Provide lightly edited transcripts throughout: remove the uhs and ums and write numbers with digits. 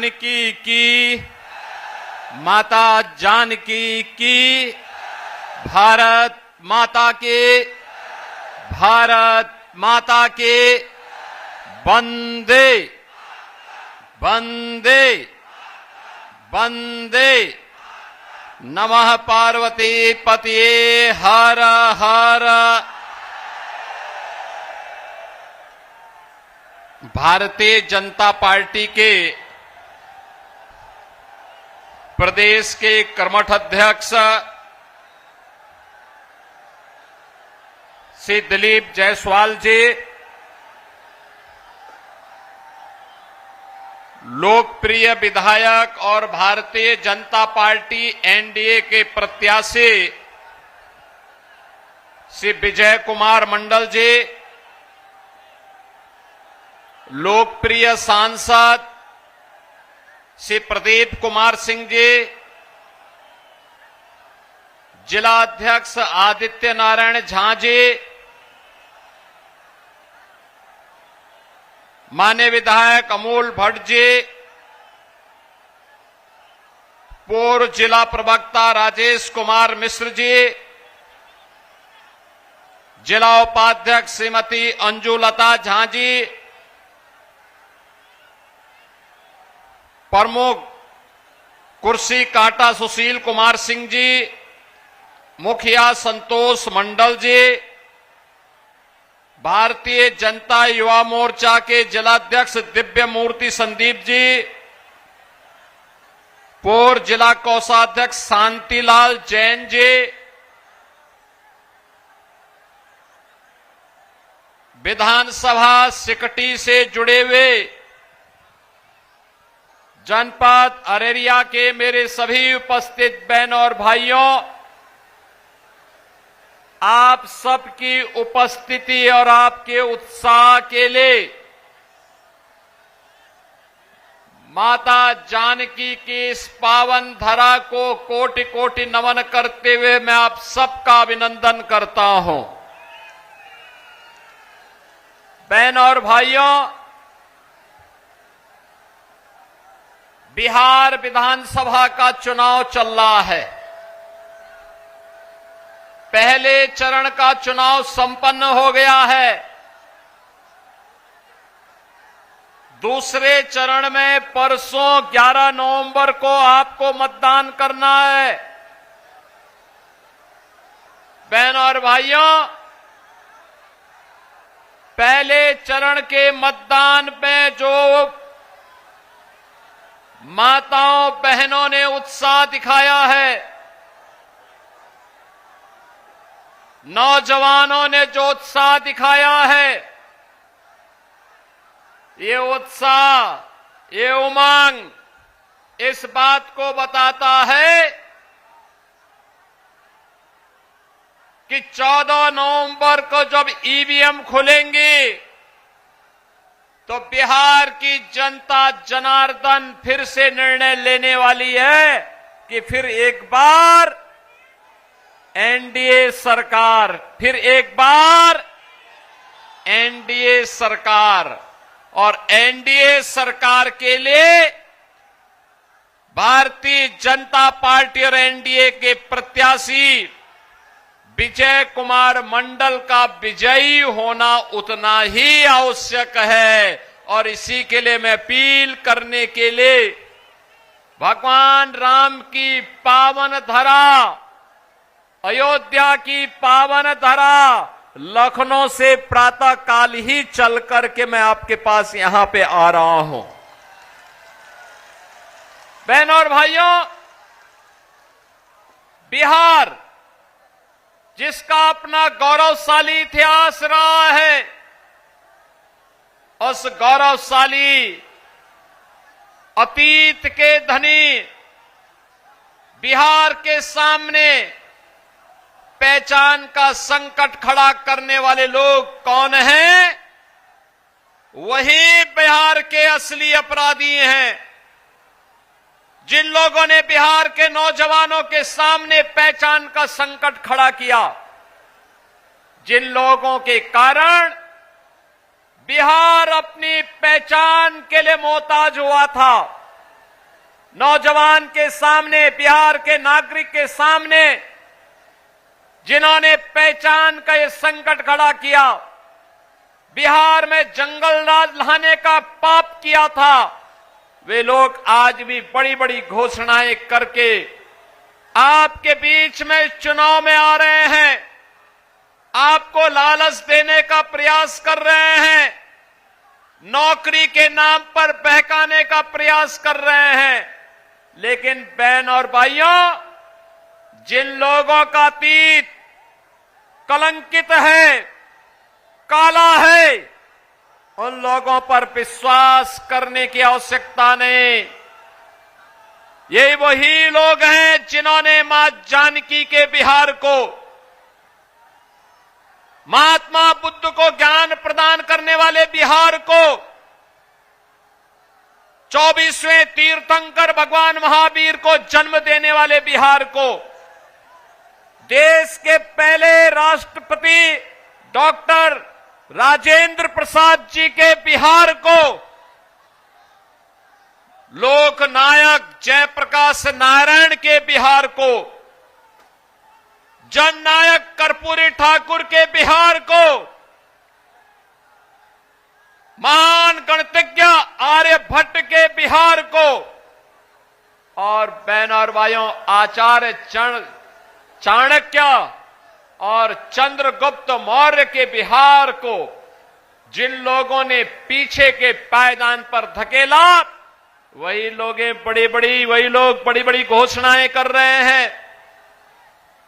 जानकी की, माता जानकी की, भारत माता के, भारत माता के, वंदे वंदे वंदे। नमः पार्वती पतये हर हर। भारतीय जनता पार्टी के प्रदेश के कर्मठ अध्यक्ष श्री दिलीप जायसवाल जी, लोकप्रिय विधायक और भारतीय जनता पार्टी एनडीए के प्रत्याशी श्री विजय कुमार मंडल जी, लोकप्रिय सांसद श्री प्रदीप कुमार सिंह जी, जिला अध्यक्ष आदित्य नारायण झा जी, माननीय विधायक अमूल भट्ट जी, पूर्व जिला प्रवक्ता राजेश कुमार मिश्र जी, जिला उपाध्यक्ष श्रीमती अंजुलता झा जी, प्रमुख कुर्सी कांटा सुशील कुमार सिंह जी, मुखिया संतोष मंडल जी, भारतीय जनता युवा मोर्चा के जिलाध्यक्ष दिव्य मूर्ति संदीप जी, पूर्व जिला कोषाध्यक्ष शांतिलाल जैन जी, विधानसभा सिकटी से जुड़े हुए जनपद अररिया के मेरे सभी उपस्थित बहनों और भाइयों, आप सबकी उपस्थिति और आपके उत्साह के लिए माता जानकी की इस पावन धरा को कोटि कोटि नमन करते हुए मैं आप सबका अभिनंदन करता हूं। बहनों और भाइयों, बिहार विधानसभा का चुनाव चल रहा है। पहले चरण का चुनाव संपन्न हो गया है। दूसरे चरण में परसों 11 नवंबर को आपको मतदान करना है। बहनों और भाइयों, पहले चरण के मतदान में जो माताओं बहनों ने उत्साह दिखाया है, नौजवानों ने जो उत्साह दिखाया है, ये उत्साह, ये उमंग इस बात को बताता है कि 14 नवंबर को जब ईवीएम खुलेंगी तो बिहार की जनता जनार्दन फिर से निर्णय लेने वाली है कि फिर एक बार एनडीए सरकार, फिर एक बार एनडीए सरकार। और एनडीए सरकार के लिए भारतीय जनता पार्टी और एनडीए के प्रत्याशी विजय कुमार मंडल का विजयी होना उतना ही आवश्यक है। और इसी के लिए मैं अपील करने के लिए भगवान राम की पावन धरा, अयोध्या की पावन धरा, लखनऊ से प्रातः काल ही चल करके मैं आपके पास यहां पे आ रहा हूं। बहनों और भाइयों, बिहार जिसका अपना गौरवशाली इतिहास रहा है, उस गौरवशाली अतीत के धनी बिहार के सामने पहचान का संकट खड़ा करने वाले लोग कौन हैं? वही बिहार के असली अपराधी हैं। जिन लोगों ने बिहार के नौजवानों के सामने पहचान का संकट खड़ा किया, जिन लोगों के कारण बिहार अपनी पहचान के लिए मोहताज हुआ था, नौजवान के सामने, बिहार के नागरिक के सामने जिन्होंने पहचान का ये संकट खड़ा किया, बिहार में जंगल राज लाने का पाप किया था, वे लोग आज भी बड़ी बड़ी घोषणाएं करके आपके बीच में चुनाव में आ रहे हैं, आपको लालच देने का प्रयास कर रहे हैं, नौकरी के नाम पर बहकाने का प्रयास कर रहे हैं। लेकिन बहन और भाइयों, जिन लोगों का अतीत कलंकित है, काला है, उन लोगों पर विश्वास करने की आवश्यकता नहीं। ये वही लोग हैं जिन्होंने मां जानकी के बिहार को, महात्मा बुद्ध को ज्ञान प्रदान करने वाले बिहार को, 24वें तीर्थंकर भगवान महावीर को जन्म देने वाले बिहार को, देश के पहले राष्ट्रपति डॉक्टर राजेंद्र प्रसाद जी के बिहार को, लोकनायक जयप्रकाश नारायण के बिहार को, जननायक कर्पूरी ठाकुर के बिहार को, महान गणितज्ञ आर्यभट्ट के बिहार को, और बहन और भाइयों, आचार्य चाणक्य और चंद्रगुप्त मौर्य के बिहार को जिन लोगों ने पीछे के पायदान पर धकेला, वही लोग बड़ी बड़ी घोषणाएं कर रहे हैं।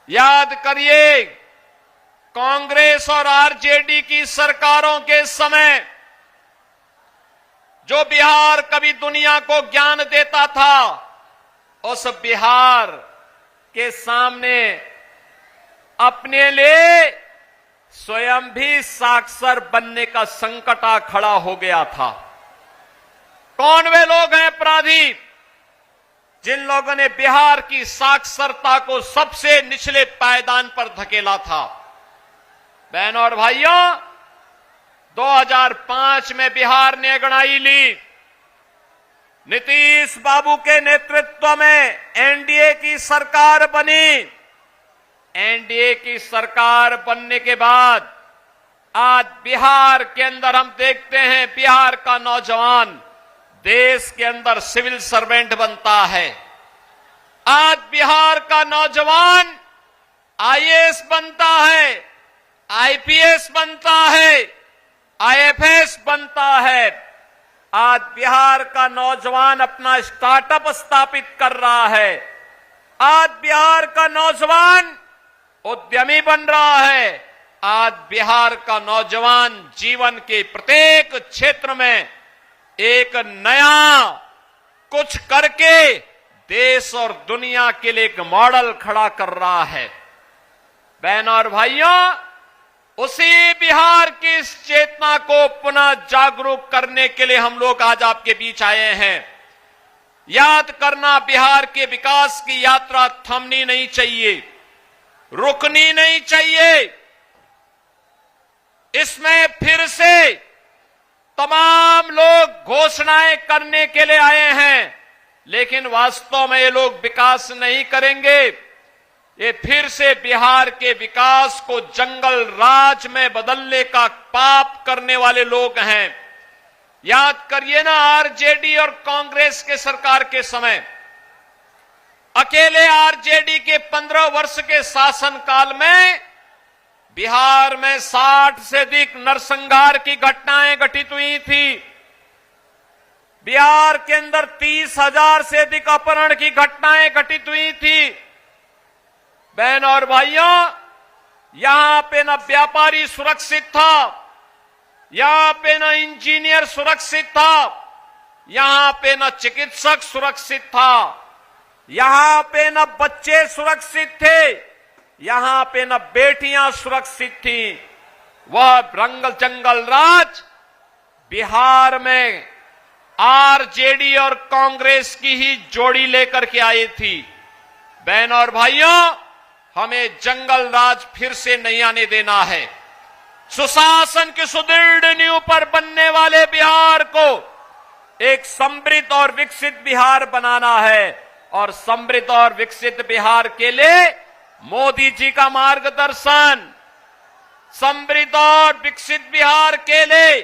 याद करिए, कांग्रेस और आरजेडी की सरकारों के समय जो बिहार कभी दुनिया को ज्ञान देता था, उस बिहार के सामने अपने लिए स्वयं भी साक्षर बनने का संकट आ खड़ा हो गया था। कौन वे लोग हैं अपराधी जिन लोगों ने बिहार की साक्षरता को सबसे निचले पायदान पर धकेला था? बहनों और भाइयों, 2005 में बिहार ने अंगड़ाई ली। नीतीश बाबू के नेतृत्व में एनडीए की सरकार बनी। एनडीए की सरकार बनने के बाद आज बिहार के अंदर हम देखते हैं, बिहार का नौजवान देश के अंदर सिविल सर्वेंट बनता है। आज बिहार का नौजवान आईएएस बनता है, आईपीएस बनता है, आईएफएस बनता है। आज बिहार का नौजवान अपना स्टार्टअप स्थापित कर रहा है। आज बिहार का नौजवान उद्यमी बन रहा है। आज बिहार का नौजवान जीवन के प्रत्येक क्षेत्र में एक नया कुछ करके देश और दुनिया के लिए एक मॉडल खड़ा कर रहा है। बहनों और भाइयों, उसी बिहार की इस चेतना को पुनः जागरूक करने के लिए हम लोग आज आपके बीच आए हैं। याद करना, बिहार के विकास की यात्रा थमनी नहीं चाहिए, रुकनी नहीं चाहिए। इसमें फिर से तमाम लोग घोषणाएं करने के लिए आए हैं, लेकिन वास्तव में ये लोग विकास नहीं करेंगे। ये फिर से बिहार के विकास को जंगल राज में बदलने का पाप करने वाले लोग हैं। याद करिए ना, आरजेडी और कांग्रेस के सरकार के समय अकेले आरजेडी के 15 वर्ष के शासनकाल में बिहार में 60 से अधिक नरसंहार की घटनाएं घटित हुई थी। बिहार के अंदर 30,000 से अधिक अपहरण की घटनाएं घटित हुई थी। बहनों और भाइयों, यहां पे न व्यापारी सुरक्षित था, यहां पे न इंजीनियर सुरक्षित था, यहां पे न चिकित्सक सुरक्षित था, यहां पे न बच्चे सुरक्षित थे, यहां पे न बेटियां सुरक्षित थी। वह जंगल राज बिहार में आरजेडी और कांग्रेस की ही जोड़ी लेकर के आई थी। बहनों और भाइयों, हमें जंगल राज फिर से नहीं आने देना है। सुशासन की सुदृढ़ नींव पर बनने वाले बिहार को एक समृद्ध और विकसित बिहार बनाना है और समृद्ध और विकसित बिहार के लिए मोदी जी का मार्गदर्शन, समृद्ध और विकसित बिहार के लिए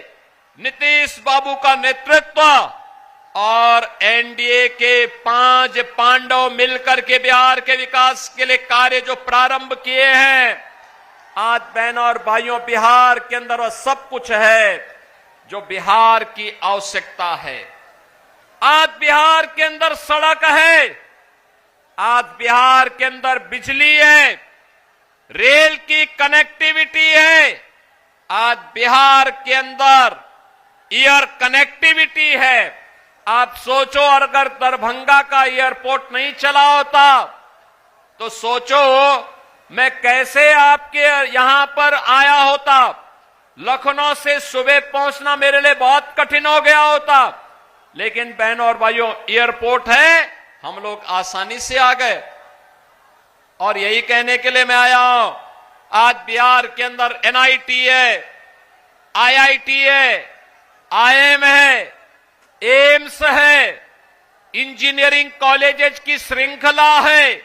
नीतीश बाबू का नेतृत्व और एनडीए के 5 पांडव मिलकर के बिहार के विकास के लिए कार्य जो प्रारंभ किए हैं, आज बहनों और भाइयों बिहार के अंदर वह सब कुछ है जो बिहार की आवश्यकता है। आज बिहार के अंदर सड़क है, आज बिहार के अंदर बिजली है, रेल की कनेक्टिविटी है, आज बिहार के अंदर एयर कनेक्टिविटी है। आप सोचो अगर दरभंगा का एयरपोर्ट नहीं चला होता तो सोचो मैं कैसे आपके यहां पर आया होता। लखनऊ से सुबह पहुंचना मेरे लिए बहुत कठिन हो गया होता, लेकिन बहनों और भाइयों एयरपोर्ट है, हम लोग आसानी से आ गए। और यही कहने के लिए मैं आया हूं, आज बिहार के अंदर एनआईटी है, आईआईटी है, आईएम है, एम्स है, इंजीनियरिंग कॉलेजेस की श्रृंखला है,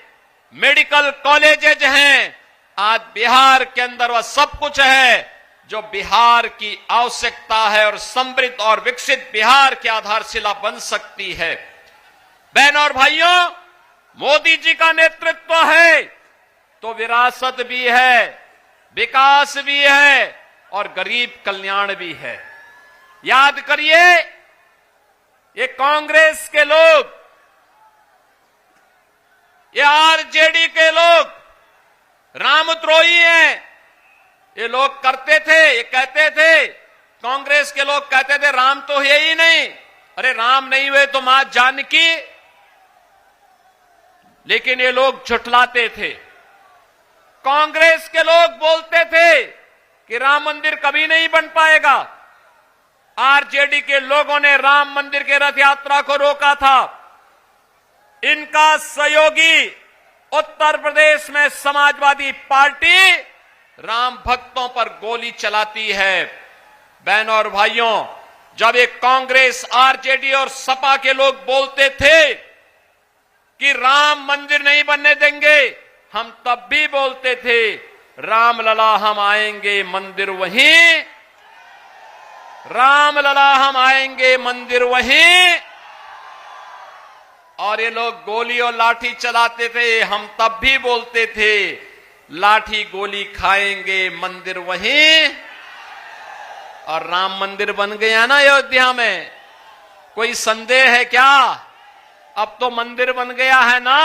मेडिकल कॉलेजेस हैं। आज बिहार के अंदर वह सब कुछ है जो बिहार की आवश्यकता है और समृद्ध और विकसित बिहार की आधारशिला बन सकती है। बहनों और भाइयों, मोदी जी का नेतृत्व है तो विरासत भी है, विकास भी है और गरीब कल्याण भी है। याद करिए, ये कांग्रेस के लोग, ये आरजेडी के लोग रामद्रोही हैं। ये लोग करते थे, ये कहते थे, कांग्रेस के लोग कहते थे राम तो है ही नहीं, अरे राम नहीं हुए तो मां जानकी। लेकिन ये लोग झुठलाते थे। कांग्रेस के लोग बोलते थे कि राम मंदिर कभी नहीं बन पाएगा। आरजेडी के लोगों ने राम मंदिर के रथ यात्रा को रोका था। इनका सहयोगी उत्तर प्रदेश में समाजवादी पार्टी राम भक्तों पर गोली चलाती है। बहनों और भाइयों, जब एक कांग्रेस, आरजेडी और सपा के लोग बोलते थे कि राम मंदिर नहीं बनने देंगे, हम तब भी बोलते थे राम लला हम आएंगे मंदिर वहीं, राम लला हम आएंगे मंदिर वहीं। और ये लोग गोली और लाठी चलाते थे, हम तब भी बोलते थे लाठी गोली खाएंगे मंदिर वहीं। और राम मंदिर बन गया ना अयोध्या में, कोई संदेह है क्या? अब तो मंदिर बन गया है ना,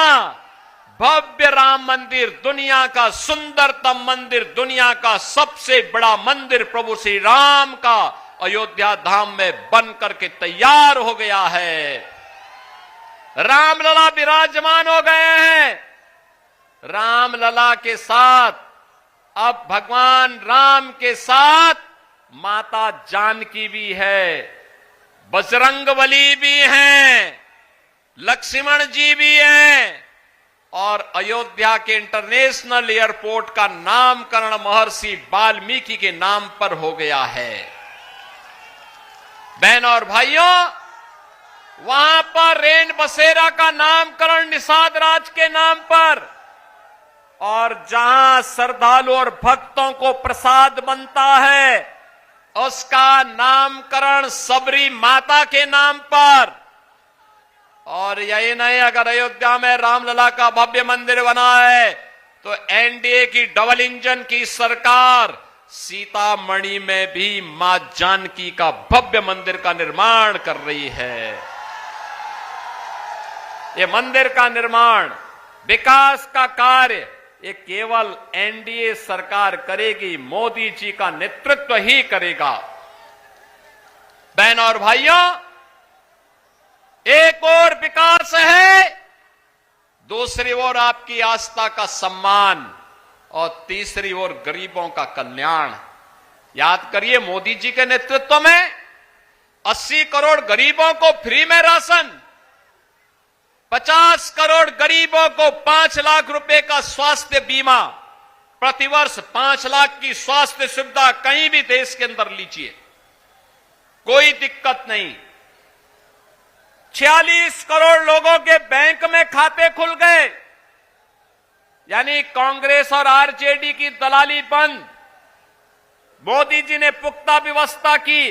भव्य राम मंदिर, दुनिया का सुंदरतम मंदिर, दुनिया का सबसे बड़ा मंदिर प्रभु श्री राम का अयोध्या धाम में बन करके तैयार हो गया है। रामलला विराजमान हो गए हैं। रामलला के साथ अब भगवान राम के साथ माता जानकी भी है, बजरंगबली भी हैं, लक्ष्मण जी भी हैं और अयोध्या के इंटरनेशनल एयरपोर्ट का नामकरण महर्षि वाल्मीकि के नाम पर हो गया है। बहनों और भाइयों, वहां पर रेन बसेरा का नामकरण निषाद राज के नाम पर, और जहां श्रद्धालु और भक्तों को प्रसाद बनता है उसका नामकरण सबरी माता के नाम पर। और यही नहीं, अगर अयोध्या में रामलला का भव्य मंदिर बना है तो एनडीए की डबल इंजन की सरकार सीतामढ़ी में भी मां जानकी का भव्य मंदिर का निर्माण कर रही है। ये मंदिर का निर्माण, विकास का कार्य, ये केवल एनडीए सरकार करेगी, मोदी जी का नेतृत्व ही करेगा। बहनों और भाइयों, एक और विकास है, दूसरी ओर आपकी आस्था का सम्मान और तीसरी ओर गरीबों का कल्याण। याद करिए, मोदी जी के नेतृत्व में 80 करोड़ गरीबों को फ्री में राशन, 50 करोड़ गरीबों को 5 लाख रुपए का स्वास्थ्य बीमा, प्रतिवर्ष 5 लाख की स्वास्थ्य सुविधा कहीं भी देश के अंदर लीजिए, कोई दिक्कत नहीं। 46 करोड़ लोगों के बैंक में खाते खुल गए, यानी कांग्रेस और आरजेडी की दलाली बंद। मोदी जी ने पुख्ता व्यवस्था की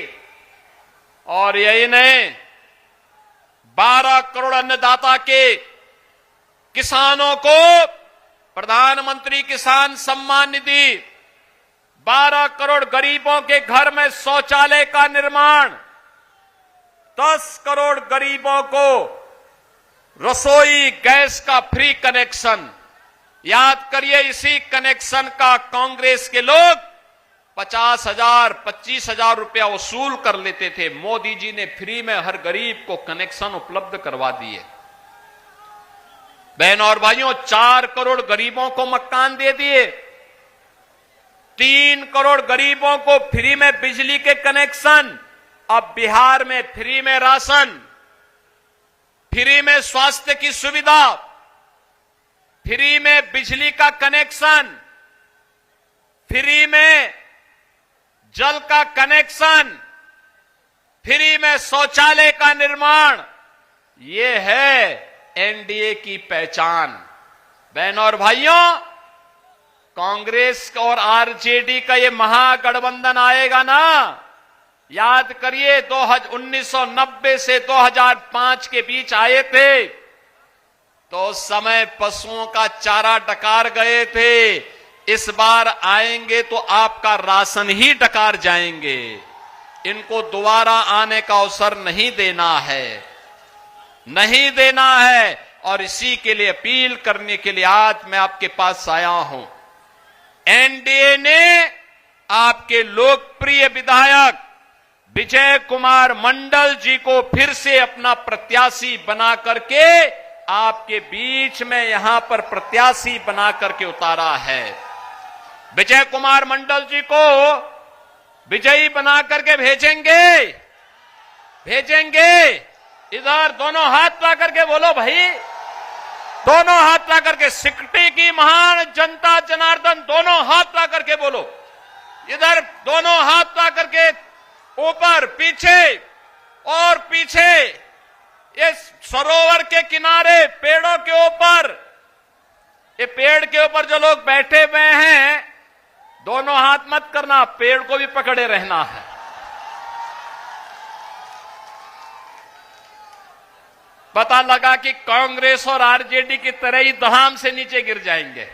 और यही नहीं, 12 करोड़ अन्नदाता के किसानों को प्रधानमंत्री किसान सम्मान निधि, 12 करोड़ गरीबों के घर में शौचालय का निर्माण, 10 करोड़ गरीबों को रसोई गैस का फ्री कनेक्शन। याद करिए, इसी कनेक्शन का कांग्रेस के लोग 50,000 25,000 रुपया वसूल कर लेते थे। मोदी जी ने फ्री में हर गरीब को कनेक्शन उपलब्ध करवा दिए। बहनों और भाइयों, 4 करोड़ गरीबों को मकान दे दिए, 3 करोड़ गरीबों को फ्री में बिजली के कनेक्शन। अब बिहार में फ्री में राशन, फ्री में स्वास्थ्य की सुविधा, फ्री में बिजली का कनेक्शन, फ्री में जल का कनेक्शन, फ्री में शौचालय का निर्माण। ये है एनडीए की पहचान। बहनों और भाइयों, कांग्रेस और आरजेडी का ये महागठबंधन आएगा ना, याद करिए 1990 से 2005 के बीच आए थे, तो उस समय पशुओं का चारा डकार गए थे। इस बार आएंगे तो आपका राशन ही डकार जाएंगे। इनको दोबारा आने का अवसर नहीं देना है, नहीं देना है। और इसी के लिए अपील करने के लिए आज मैं आपके पास आया हूं। एनडीए ने आपके लोकप्रिय विधायक विजय कुमार मंडल जी को फिर से अपना प्रत्याशी बना करके आपके बीच में यहां पर प्रत्याशी बना करके उतारा है। विजय कुमार मंडल जी को विजयी बना करके भेजेंगे, भेजेंगे। इधर दोनों हाथ ला करके बोलो भाई, दोनों हाथ ला करके। सिकटी की महान जनता जनार्दन, दोनों हाथ ला करके बोलो। इधर दोनों हाथ ला करके, ऊपर पीछे और पीछे। इस सरोवर के किनारे पेड़ों के ऊपर, ये पेड़ के ऊपर जो लोग बैठे हुए हैं, दोनों हाथ मत करना, पेड़ को भी पकड़े रहना है। पता लगा कि कांग्रेस और आरजेडी की तरह ही दहाम से नीचे गिर जाएंगे।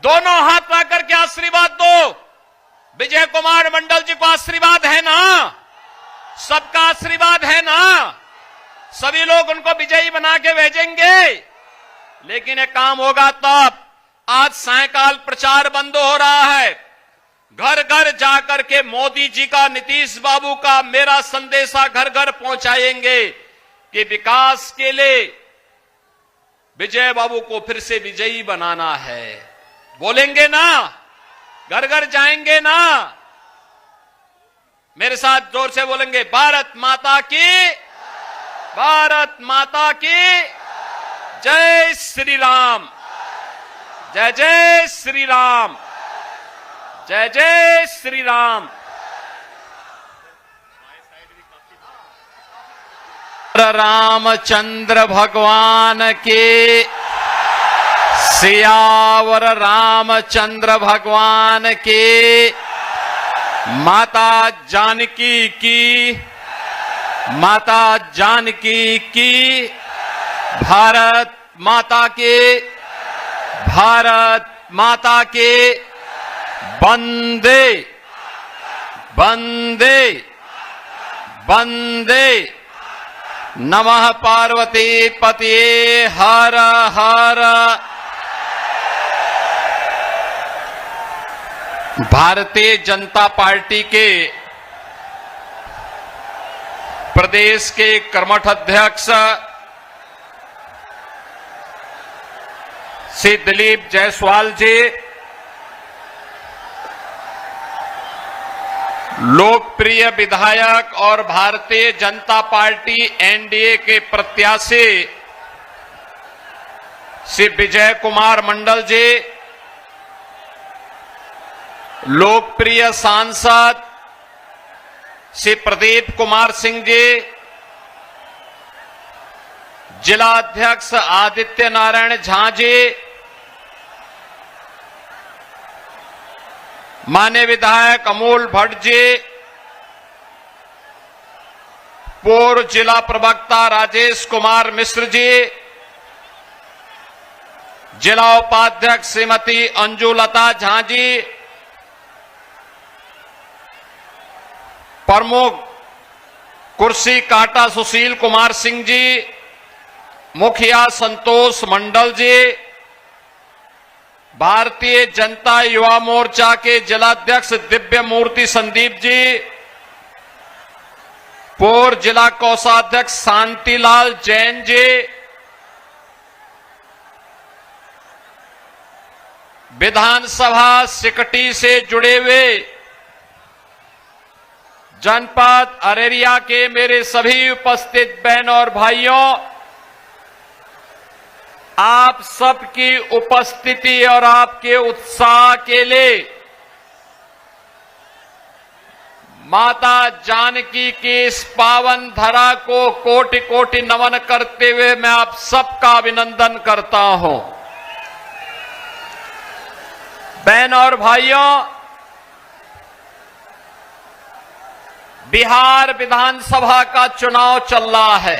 दोनों हाथ ला करके आशीर्वाद दो। विजय कुमार मंडल जी को आशीर्वाद है ना? सबका आशीर्वाद है ना? सभी लोग उनको विजयी बना के भेजेंगे। लेकिन एक काम होगा तब। आज सायंकाल प्रचार बंद हो रहा है। घर घर जाकर के मोदी जी का, नीतीश बाबू का मेरा संदेशा घर घर पहुंचाएंगे कि विकास के लिए विजय बाबू को फिर से विजयी बनाना है। बोलेंगे ना? घर घर जाएंगे ना? मेरे साथ जोर से बोलेंगे, भारत माता की, भारत माता की जय श्री राम, जय जय श्री राम, जय जय श्री राम। रामचंद्र भगवान के, सियावर रामचंद्र भगवान के, माता जानकी की, माता जानकी की, भारत माता के, भारत माता के, वंदे वंदे वंदे। नमः पार्वती पतये हर हर। भारतीय जनता पार्टी के प्रदेश के कर्मठ अध्यक्ष श्री दिलीप जायसवाल जी, लोकप्रिय विधायक और भारतीय जनता पार्टी एनडीए के प्रत्याशी श्री विजय कुमार मंडल जी, लोकप्रिय सांसद श्री प्रदीप कुमार सिंह जी, जिला अध्यक्ष आदित्य नारायण झा जी, माननीय विधायक अमूल भट्ट जी, पूर्व जिला प्रवक्ता राजेश कुमार मिश्र जी, जिला उपाध्यक्ष श्रीमती अंजुलता झा जी, प्रमुख कुर्सी काटा सुशील कुमार सिंह जी, मुखिया संतोष मंडल जी, भारतीय जनता युवा मोर्चा के जिलाध्यक्ष दिव्य मूर्ति संदीप जी, पूर्व जिला कोषाध्यक्ष शांतिलाल जैन जी, विधानसभा सिकटी से जुड़े हुए जनपद अरेरिया के मेरे सभी उपस्थित बहनों और भाइयों, आप सबकी उपस्थिति और आपके उत्साह के लिए माता जानकी की इस पावन धरा को कोटि कोटि नमन करते हुए मैं आप सबका अभिनंदन करता हूं। बहनों और भाइयों, बिहार विधानसभा का चुनाव चल रहा है।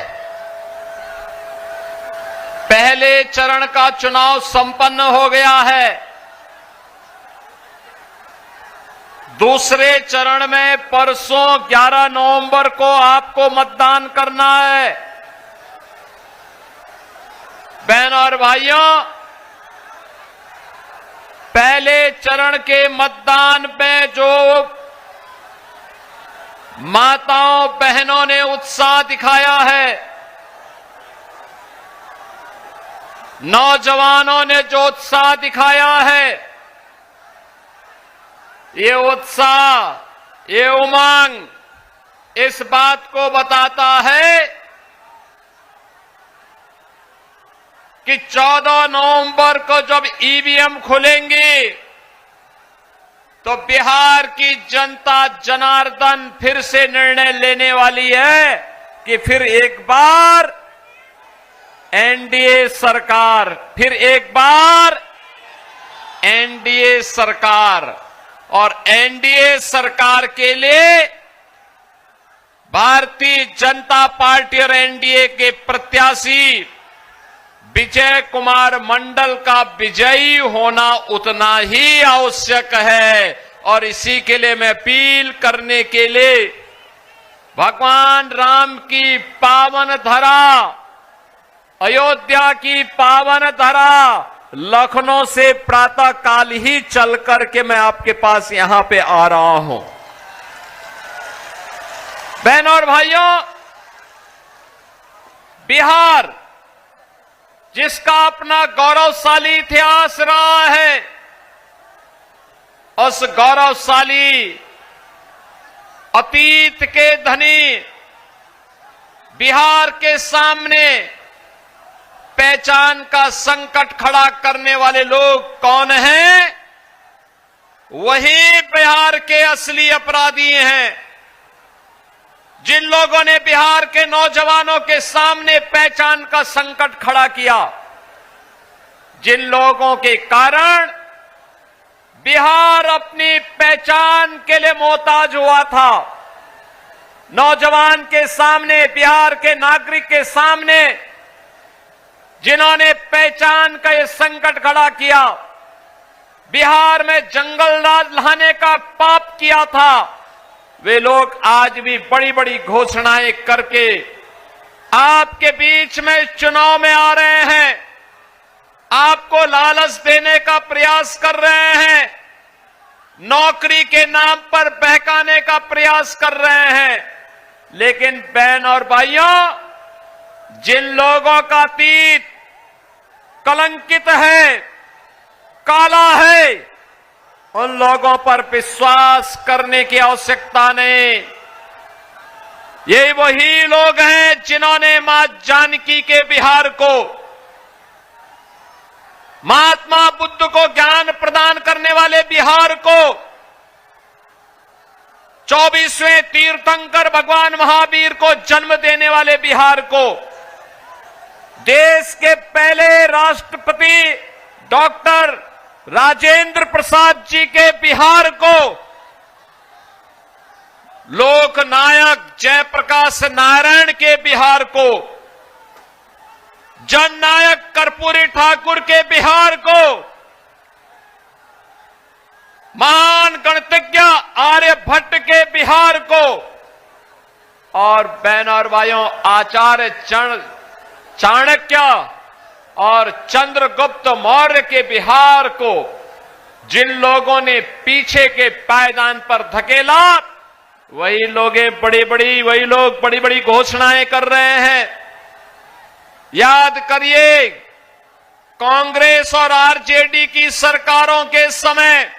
पहले चरण का चुनाव संपन्न हो गया है। दूसरे चरण में परसों 11 नवंबर को आपको मतदान करना है। बहनों और भाइयों, पहले चरण के मतदान में जो माताओं बहनों ने उत्साह दिखाया है, नौजवानों ने जो उत्साह दिखाया है, ये उत्साह, ये उमंग इस बात को बताता है कि 14 नवंबर को जब ईवीएम खुलेंगे तो बिहार की जनता जनार्दन फिर से निर्णय लेने वाली है कि फिर एक बार एनडीए सरकार, फिर एक बार एनडीए सरकार। और एनडीए सरकार के लिए भारतीय जनता पार्टी और एनडीए के प्रत्याशी विजय कुमार मंडल का विजयी होना उतना ही आवश्यक है। और इसी के लिए मैं अपील करने के लिए भगवान राम की पावन धरा, अयोध्या की पावन धरा, लखनऊ से प्रातः काल ही चल करके मैं आपके पास यहां पे आ रहा हूं। बहनों और भाइयों, बिहार जिसका अपना गौरवशाली इतिहास रहा है, उस गौरवशाली अतीत के धनी बिहार के सामने पहचान का संकट खड़ा करने वाले लोग कौन हैं? वही बिहार के असली अपराधी हैं। जिन लोगों ने बिहार के नौजवानों के सामने पहचान का संकट खड़ा किया, जिन लोगों के कारण बिहार अपनी पहचान के लिए मोहताज हुआ था, नौजवान के सामने, बिहार के नागरिक के सामने जिन्होंने पहचान का ये संकट खड़ा किया, बिहार में जंगल राज लाने का पाप किया था, वे लोग आज भी बड़ी बड़ी घोषणाएं करके आपके बीच में चुनाव में आ रहे हैं, आपको लालच देने का प्रयास कर रहे हैं, नौकरी के नाम पर बहकाने का प्रयास कर रहे हैं। लेकिन बहन और भाइयों, जिन लोगों का अतीत कलंकित है, काला है, उन लोगों पर विश्वास करने की आवश्यकता नहीं। ये वही लोग हैं जिन्होंने मां जानकी के बिहार को, महात्मा बुद्ध को ज्ञान प्रदान करने वाले बिहार को 24वें तीर्थंकर भगवान महावीर को जन्म देने वाले बिहार को, देश के पहले राष्ट्रपति डॉक्टर राजेंद्र प्रसाद जी के बिहार को, लोकनायक जयप्रकाश नारायण के बिहार को, जननायक कर्पूरी ठाकुर के बिहार को, महान गणितज्ञ आर्यभट्ट के बिहार को, और बहनों और भाइयों आचार्य चाणक्य और चंद्रगुप्त मौर्य के बिहार को जिन लोगों ने पीछे के पायदान पर धकेला, वही लोग बड़ी बड़ी घोषणाएं कर रहे हैं। याद करिए, कांग्रेस और आरजेडी की सरकारों के समय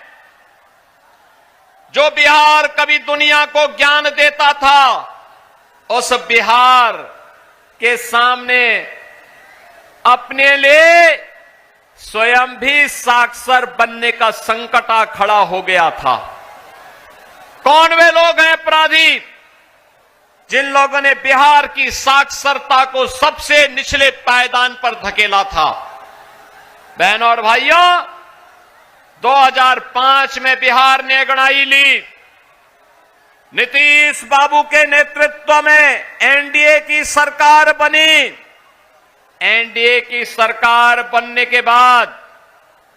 जो बिहार कभी दुनिया को ज्ञान देता था, उस बिहार के सामने अपने लिए स्वयं भी साक्षर बनने का संकट आ खड़ा हो गया था। कौन वे लोग हैं अपराधी जिन लोगों ने बिहार की साक्षरता को सबसे निचले पायदान पर धकेला था? बहनों और भाइयों, 2005 में बिहार ने अंगड़ाई ली। नीतीश बाबू के नेतृत्व में एनडीए की सरकार बनी। एनडीए की सरकार बनने के बाद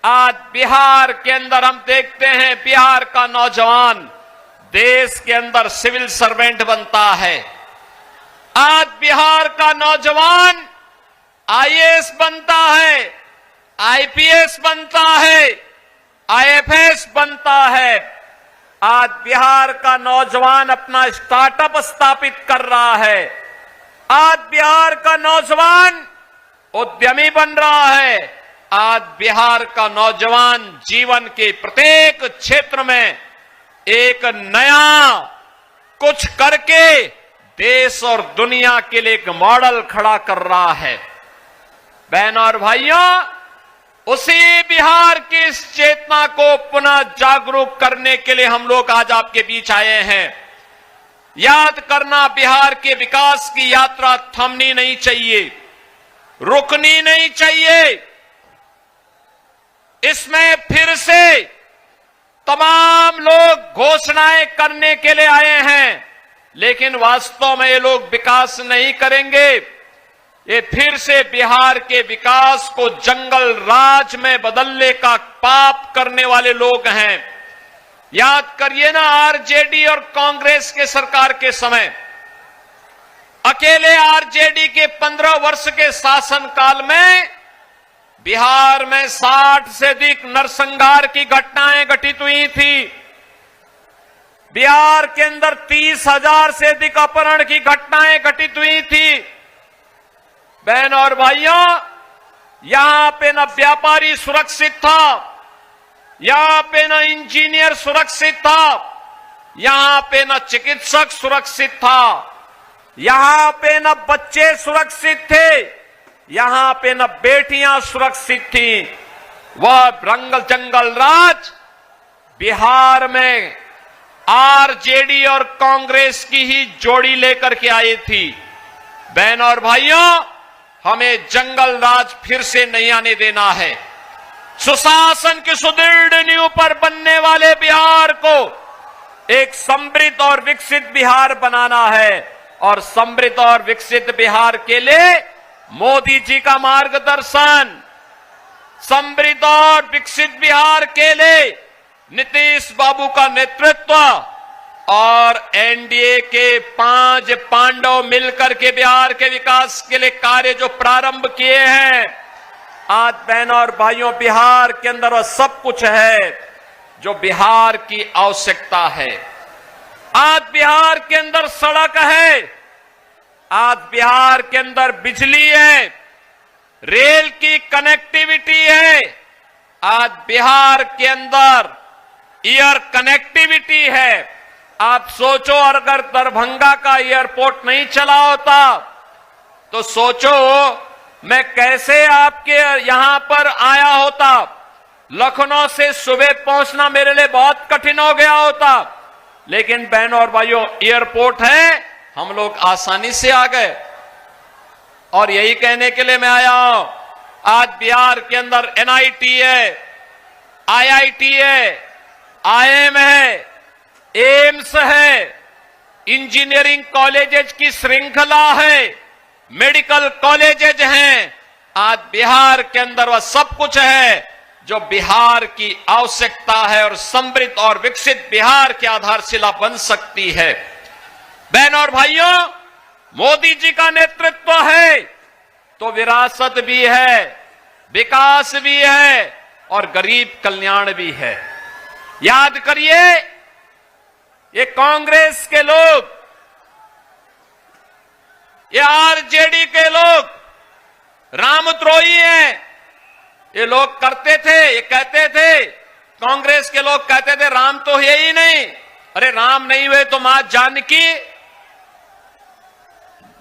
आज बिहार के अंदर हम देखते हैं, बिहार का नौजवान देश के अंदर सिविल सर्वेंट बनता है। आज बिहार का नौजवान आईएएस बनता है, आईपीएस बनता है, आईएफएस बनता है। आज बिहार का नौजवान अपना स्टार्टअप स्थापित कर रहा है। आज बिहार का नौजवान उद्यमी बन रहा है। आज बिहार का नौजवान जीवन के प्रत्येक क्षेत्र में एक नया कुछ करके देश और दुनिया के लिए एक मॉडल खड़ा कर रहा है। बहनों और भाइयों, उसी बिहार की इस चेतना को पुनः जागरूक करने के लिए हम लोग आज आपके बीच आए हैं। याद करना, बिहार के विकास की यात्रा थमनी नहीं चाहिए, रुकनी नहीं चाहिए। इसमें फिर से तमाम लोग घोषणाएं करने के लिए आए हैं, लेकिन वास्तव में ये लोग विकास नहीं करेंगे। ये फिर से बिहार के विकास को जंगल राज में बदलने का पाप करने वाले लोग हैं। याद करिए ना, आरजेडी और कांग्रेस के सरकार के समय अकेले आरजेडी के 15 वर्ष के शासनकाल में बिहार में 60 से अधिक नरसंहार की घटनाएं घटित हुई थी। बिहार के अंदर 30,000 से अधिक अपहरण की घटनाएं घटित हुई थी। बहनों और भाइयों, यहां पे न व्यापारी सुरक्षित था, यहां पे न इंजीनियर सुरक्षित था, यहां पे न चिकित्सक सुरक्षित था, यहां पे न बच्चे सुरक्षित थे, यहां पे न बेटियां सुरक्षित थी। वह रंगल जंगल राज बिहार में आरजेडी और कांग्रेस की ही जोड़ी लेकर के आई थी। बहनों और भाइयों, हमें जंगल राज फिर से नहीं आने देना है। सुशासन की सुदृढ़ नींव पर बनने वाले बिहार को एक समृद्ध और विकसित बिहार बनाना है, और समृद्ध और विकसित बिहार के लिए मोदी जी का मार्गदर्शन, समृद्ध और विकसित बिहार के लिए नीतीश बाबू का नेतृत्व और एनडीए के 5 पांडव मिलकर के बिहार के विकास के लिए कार्य जो प्रारंभ किए हैं, आज बहनों और भाइयों, बिहार के अंदर वह सब कुछ है जो बिहार की आवश्यकता है। आज बिहार के अंदर सड़क है, आज बिहार के अंदर बिजली है, रेल की कनेक्टिविटी है, आज बिहार के अंदर एयर कनेक्टिविटी है। आप सोचो, अगर दरभंगा का एयरपोर्ट नहीं चला होता तो सोचो मैं कैसे आपके यहां पर आया होता। लखनऊ से सुबह पहुंचना मेरे लिए बहुत कठिन हो गया होता। लेकिन बहनों और भाइयों, एयरपोर्ट है, हम लोग आसानी से आ गए। और यही कहने के लिए मैं आया हूं, आज बिहार के अंदर एनआईटी है, आईआईटी है, आईएम है, एम्स है, इंजीनियरिंग कॉलेजेस की श्रृंखला है, मेडिकल कॉलेजेस हैं। आज बिहार के अंदर वह सब कुछ है जो बिहार की आवश्यकता है और समृद्ध और विकसित बिहार की आधारशिला बन सकती है। बहनों और भाइयों, मोदी जी का नेतृत्व है तो विरासत भी है, विकास भी है और गरीब कल्याण भी है। याद करिए, ये कांग्रेस के लोग, ये आरजेडी के लोग रामद्रोही हैं। ये लोग करते थे, ये कहते थे, कांग्रेस के लोग कहते थे राम तो है ही नहीं, अरे राम नहीं हुए तो मां जानकी।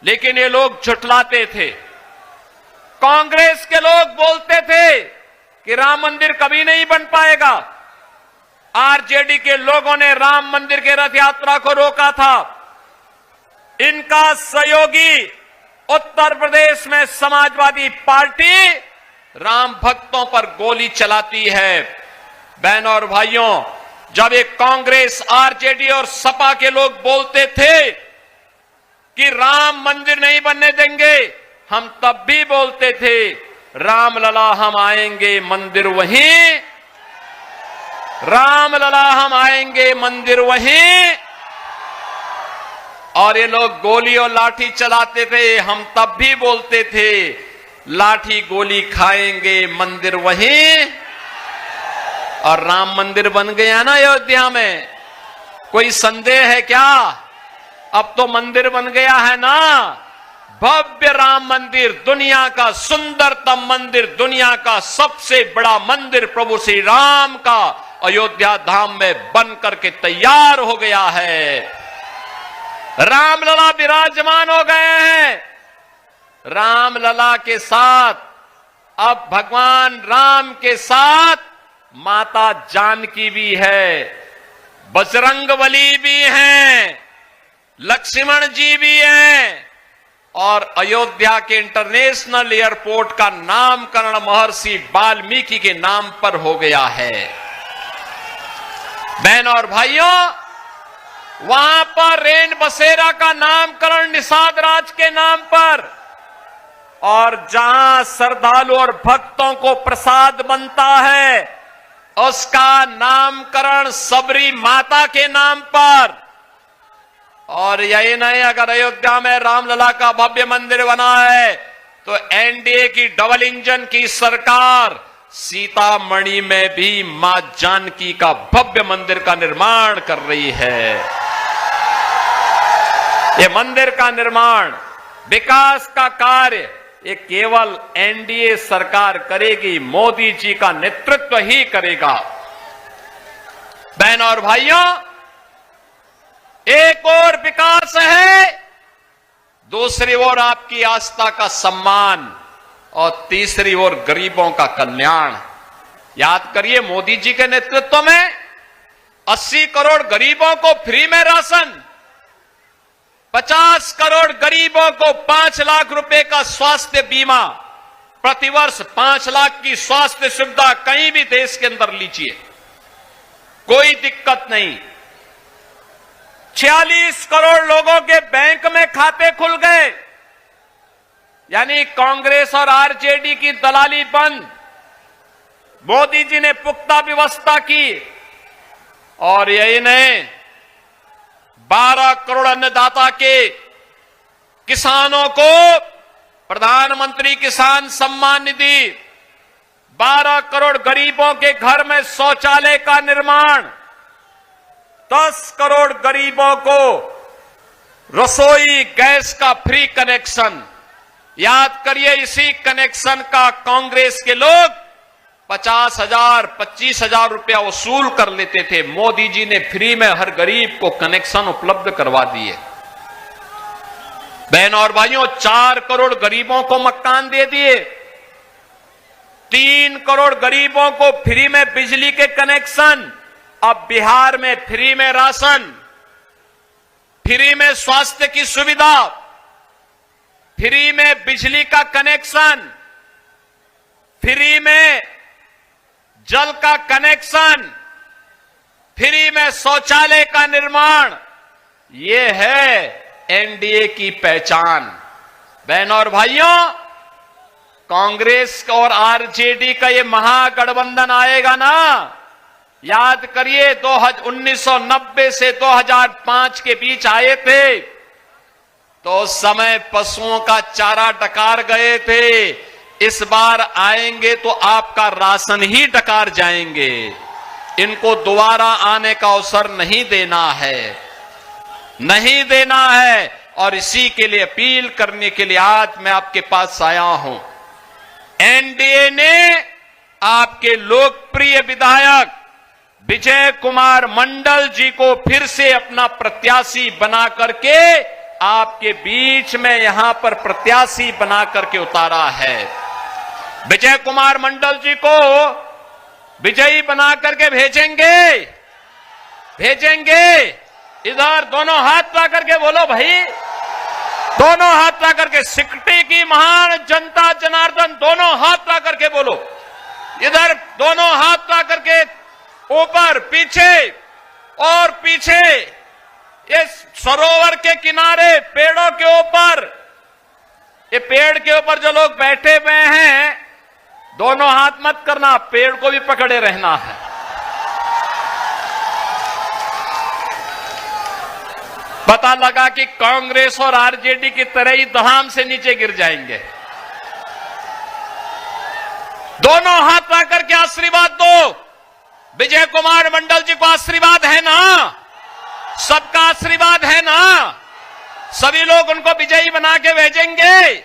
लेकिन ये लोग झुठलाते थे। कांग्रेस के लोग बोलते थे कि राम मंदिर कभी नहीं बन पाएगा। आरजेडी के लोगों ने राम मंदिर के रथ यात्रा को रोका था। इनका सहयोगी उत्तर प्रदेश में समाजवादी पार्टी राम भक्तों पर गोली चलाती है। बहनों और भाइयों, जब एक कांग्रेस, आरजेडी और सपा के लोग बोलते थे कि राम मंदिर नहीं बनने देंगे, हम तब भी बोलते थे राम लला हम आएंगे मंदिर वहीं, राम लला हम आएंगे मंदिर वहीं। और ये लोग गोली और लाठी चलाते थे, हम तब भी बोलते थे लाठी गोली खाएंगे मंदिर वहीं। और राम मंदिर बन गया ना अयोध्या में, कोई संदेह है क्या? अब तो मंदिर बन गया है ना, भव्य राम मंदिर, दुनिया का सुंदरतम मंदिर, दुनिया का सबसे बड़ा मंदिर प्रभु श्री राम का अयोध्या धाम में बन करके तैयार हो गया है। रामलला विराजमान हो गए हैं। रामलला के साथ अब भगवान राम के साथ माता जानकी भी है, बजरंगबली भी हैं, लक्ष्मण जी भी हैं और अयोध्या के इंटरनेशनल एयरपोर्ट का नामकरण महर्षि वाल्मीकि के नाम पर हो गया है। बहनों और भाइयों, वहां पर रेन बसेरा का नामकरण निषाद राज के नाम पर, और जहां श्रद्धालु और भक्तों को प्रसाद बनता है उसका नामकरण सबरी माता के नाम पर। और यही नहीं, अगर अयोध्या में रामलला का भव्य मंदिर बना है तो एनडीए की डबल इंजन की सरकार सीतामढ़ी में भी मां जानकी का भव्य मंदिर का निर्माण कर रही है। ये मंदिर का निर्माण, विकास का कार्य ये केवल एनडीए सरकार करेगी, मोदी जी का नेतृत्व ही करेगा। बहनों और भाइयों, एक और विकास है, दूसरी ओर आपकी आस्था का सम्मान और तीसरी ओर गरीबों का कल्याण। याद करिए, मोदी जी के नेतृत्व में 80 करोड़ गरीबों को फ्री में राशन, 50 करोड़ गरीबों को 5 लाख रुपए का स्वास्थ्य बीमा, प्रतिवर्ष 5 लाख की स्वास्थ्य सुविधा कहीं भी देश के अंदर लीजिए, कोई दिक्कत नहीं। 46 करोड़ लोगों के बैंक में खाते खुल गए, यानी कांग्रेस और आरजेडी की दलाली बंद। मोदी जी ने पुख्ता व्यवस्था की। और यही नहीं, 12 करोड़ अन्नदाता के किसानों को प्रधानमंत्री किसान सम्मान निधि, 12 करोड़ गरीबों के घर में शौचालय का निर्माण, 10 करोड़ गरीबों को रसोई गैस का फ्री कनेक्शन। याद करिए, इसी कनेक्शन का कांग्रेस के लोग 50,000, 25,000 रुपया वसूल कर लेते थे। मोदी जी ने फ्री में हर गरीब को कनेक्शन उपलब्ध करवा दिए। बहनों और भाइयों, 4 करोड़ गरीबों को मकान दे दिए, 3 करोड़ गरीबों को फ्री में बिजली के कनेक्शन, अब बिहार में फ्री में राशन, फ्री में स्वास्थ्य की सुविधा, फ्री में बिजली का कनेक्शन, फ्री में जल का कनेक्शन, फ्री में शौचालय का निर्माण। ये है एनडीए की पहचान। बहनों और भाइयों, कांग्रेस और आरजेडी का ये महागठबंधन आएगा ना, याद करिए 1990 से 2005 के बीच आए थे, तो उस समय पशुओं का चारा डकार गए थे। इस बार आएंगे तो आपका राशन ही डकार जाएंगे। इनको दोबारा आने का अवसर नहीं देना है, नहीं देना है। और इसी के लिए अपील करने के लिए आज मैं आपके पास आया हूं। एनडीए ने आपके लोकप्रिय विधायक विजय कुमार मंडल जी को फिर से अपना प्रत्याशी बना करके आपके बीच में यहां पर प्रत्याशी बना करके उतारा है। विजय कुमार मंडल जी को विजयी बना करके भेजेंगे, भेजेंगे। इधर दोनों हाथ ला करके बोलो भाई, दोनों हाथ ला करके। सिकटी की महान जनता जनार्दन, दोनों हाथ ला करके बोलो। इधर दोनों हाथ ला करके, ऊपर, पीछे और पीछे। इस सरोवर के किनारे, पेड़ों के ऊपर, ये पेड़ के ऊपर जो लोग बैठे हुए हैं, दोनों हाथ मत करना, पेड़ को भी पकड़े रहना है। पता लगा कि कांग्रेस और आरजेडी की तरह ही धड़ाम से नीचे गिर जाएंगे। दोनों हाथ ला करके आशीर्वाद दो। विजय कुमार मंडल जी को आशीर्वाद है ना? सबका आशीर्वाद है ना? सभी लोग उनको विजयी बना के भेजेंगे।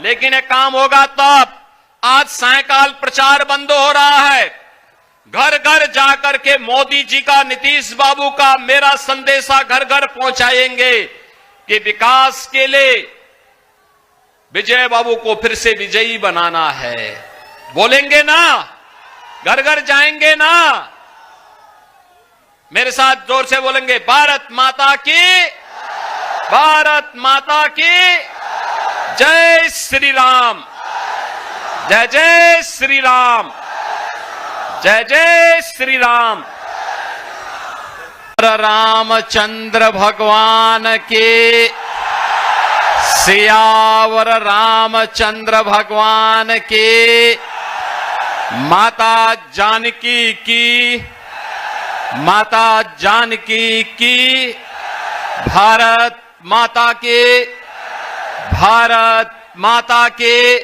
लेकिन एक काम होगा तब। आज सायकाल प्रचार बंद हो रहा है। घर घर जाकर के मोदी जी का, नीतीश बाबू का, मेरा संदेशा घर घर पहुंचाएंगे कि विकास के लिए विजय बाबू को फिर से विजयी बनाना है। बोलेंगे ना? घर घर जाएंगे ना? मेरे साथ जोर से बोलेंगे, भारत माता की, भारत माता की जय श्री राम, जय जय श्री राम, जय जय श्री राम। रामचंद्र भगवान के, सियावर रामचंद्र भगवान के, माता जानकी की, माता जानकी की, भारत माता के, भारत माता के,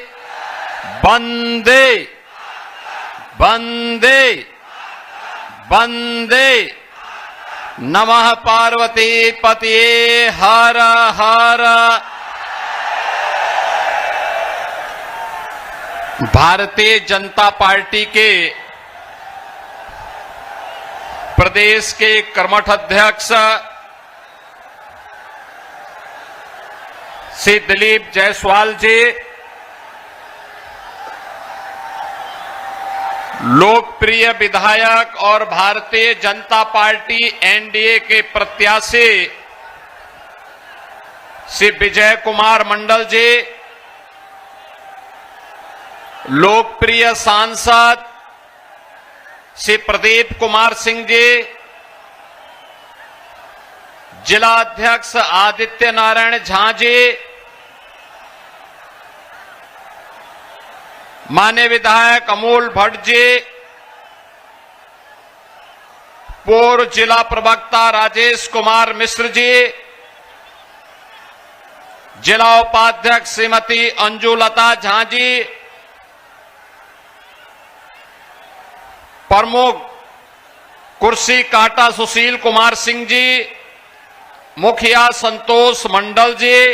वंदे वंदे वंदे। नमः पार्वती पतये हर हर। भारतीय जनता पार्टी के प्रदेश के कर्मठ अध्यक्ष श्री दिलीप जायसवाल जी, लोकप्रिय विधायक और भारतीय जनता पार्टी एनडीए के प्रत्याशी श्री विजय कुमार मंडल जी, लोकप्रिय सांसद श्री प्रदीप कुमार सिंह जी, जिला अध्यक्ष आदित्य नारायण झा जी, माननीय विधायक अमोल भट्ट जी, पूर्व जिला प्रवक्ता राजेश कुमार मिश्र जी, जिला उपाध्यक्ष श्रीमती अंजुलता झा जी, प्रमुख कुर्सी कांटा सुशील कुमार सिंह जी, मुखिया संतोष मंडल जी,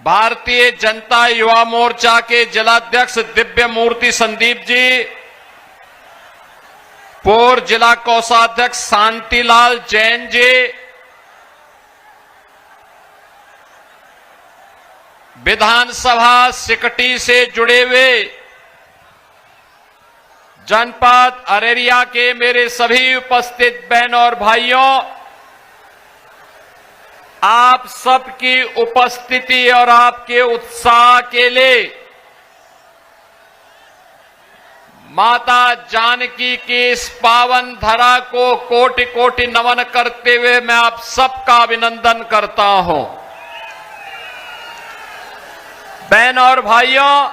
भारतीय जनता युवा मोर्चा के जिलाध्यक्ष दिव्य मूर्ति संदीप जी, पूर्व जिला कोषाध्यक्ष शांतिलाल जैन जी, विधानसभा सिकटी से जुड़े हुए जनपद अररिया के मेरे सभी उपस्थित बहनों और भाइयों, आप सबकी उपस्थिति और आपके उत्साह के लिए माता जानकी की इस पावन धरा को कोटि कोटि नमन करते हुए मैं आप सबका अभिनंदन करता हूं। बहन और भाइयों,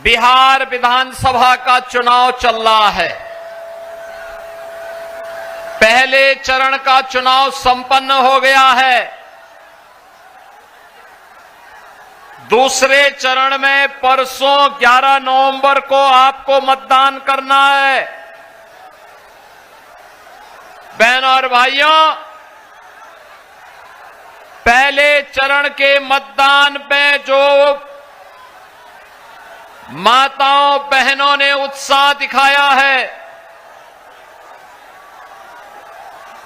बिहार विधानसभा का चुनाव चल रहा है। पहले चरण का चुनाव संपन्न हो गया है। दूसरे चरण में परसों 11 नवंबर को आपको मतदान करना है। बहन और भाइयों, पहले चरण के मतदान में जो माताओं बहनों ने उत्साह दिखाया है,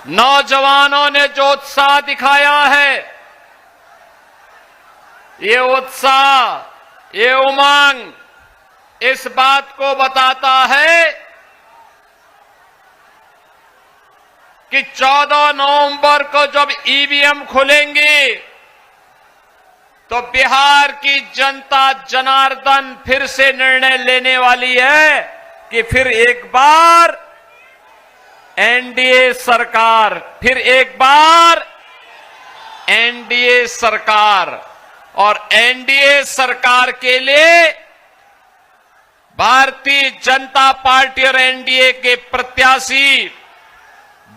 नौजवानों ने जो उत्साह दिखाया है, ये उत्साह, ये उमंग इस बात को बताता है कि 14 नवंबर को जब ईवीएम खुलेंगी तो बिहार की जनता जनार्दन फिर से निर्णय लेने वाली है कि फिर एक बार एनडीए सरकार, फिर एक बार एनडीए सरकार। और एनडीए सरकार के लिए भारतीय जनता पार्टी और एनडीए के प्रत्याशी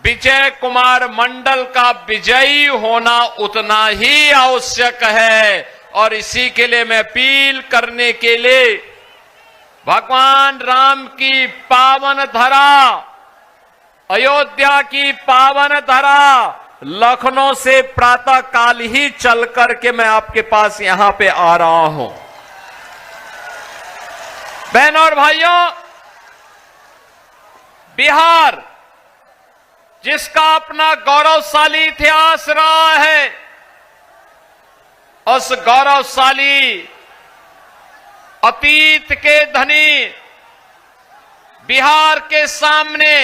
विजय कुमार मंडल का विजयी होना उतना ही आवश्यक है। और इसी के लिए मैं अपील करने के लिए भगवान राम की पावन धरा, अयोध्या की पावन धरा, लखनऊ से प्रातः काल ही चल करके मैं आपके पास यहां पे आ रहा हूं। बहनों और भाइयों, बिहार जिसका अपना गौरवशाली इतिहास रहा है, उस गौरवशाली अतीत के धनी बिहार के सामने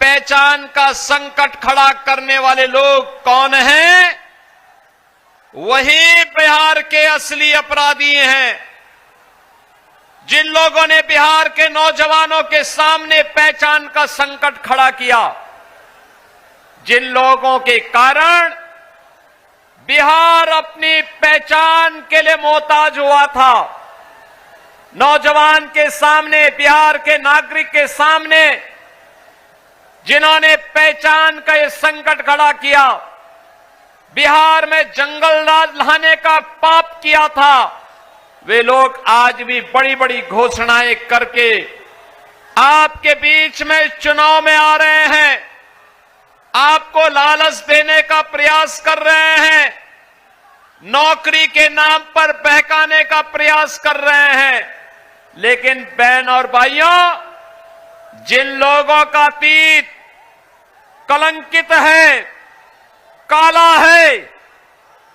पहचान का संकट खड़ा करने वाले लोग कौन हैं? वही बिहार के असली अपराधी हैं। जिन लोगों ने बिहार के नौजवानों के सामने पहचान का संकट खड़ा किया, जिन लोगों के कारण बिहार अपनी पहचान के लिए मोहताज हुआ था, नौजवान के सामने, बिहार के नागरिक के सामने जिन्होंने पहचान का ये संकट खड़ा किया, बिहार में जंगल राज लाने का पाप किया था, वे लोग आज भी बड़ी बड़ी घोषणाएं करके आपके बीच में चुनाव में आ रहे हैं, आपको लालच देने का प्रयास कर रहे हैं, नौकरी के नाम पर बहकाने का प्रयास कर रहे हैं। लेकिन बहन और भाइयों, जिन लोगों का अतीत कलंकित है, काला है,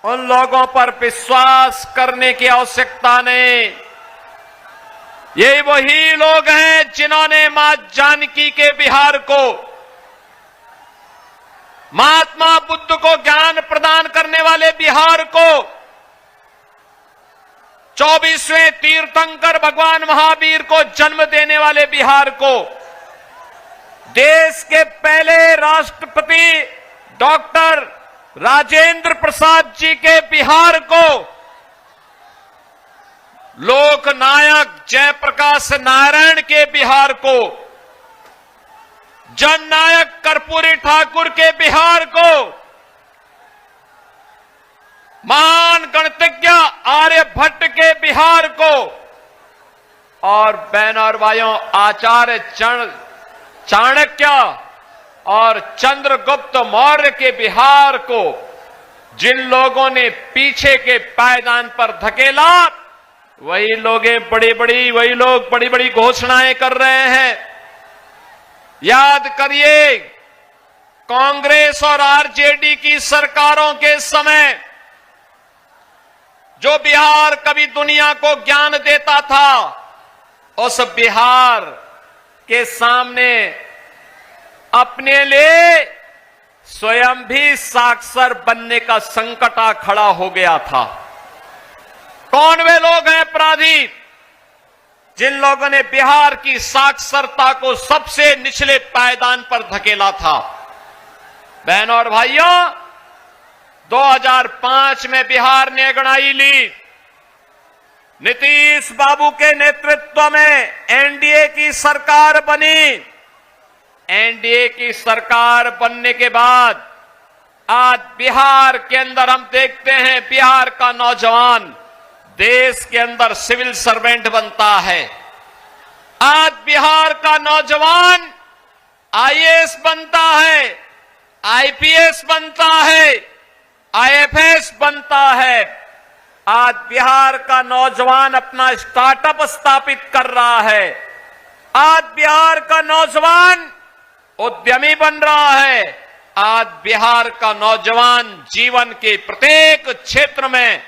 उन लोगों पर विश्वास करने की आवश्यकता नहीं। ये वही लोग हैं जिन्होंने मां जानकी के बिहार को, महात्मा बुद्ध को ज्ञान प्रदान करने वाले बिहार को, 24वें तीर्थंकर भगवान महावीर को जन्म देने वाले बिहार को, देश के पहले राष्ट्रपति डॉक्टर राजेंद्र प्रसाद जी के बिहार को, लोकनायक जयप्रकाश नारायण के बिहार को, जननायक कर्पूरी ठाकुर के बिहार को, महान गणितज्ञ आर्यभट्ट के बिहार को, और बहन और भाइयों, आचार्य चाणक्य और चंद्रगुप्त मौर्य के बिहार को जिन लोगों ने पीछे के पायदान पर धकेला, वही लोग बड़ी बड़ी घोषणाएं कर रहे हैं। याद करिए, कांग्रेस और आरजेडी की सरकारों के समय जो बिहार कभी दुनिया को ज्ञान देता था, उस बिहार के सामने अपने लिए स्वयं भी साक्षर बनने का संकट आ खड़ा हो गया था। कौन वे लोग हैं अपराधी जिन लोगों ने बिहार की साक्षरता को सबसे निचले पायदान पर धकेला था? बहनों और भाइयों, 2005 में बिहार ने अंगड़ाई ली। नीतीश बाबू के नेतृत्व में एनडीए की सरकार बनी। एनडीए की सरकार बनने के बाद आज बिहार के अंदर हम देखते हैं बिहार का नौजवान देश के अंदर सिविल सर्वेंट बनता है। आज बिहार का नौजवान आईएएस बनता है, आईपीएस बनता है, आईएफएस बनता है। आज बिहार का नौजवान अपना स्टार्टअप स्थापित कर रहा है। आज बिहार का नौजवान उद्यमी बन रहा है। आज बिहार का नौजवान जीवन के प्रत्येक क्षेत्र में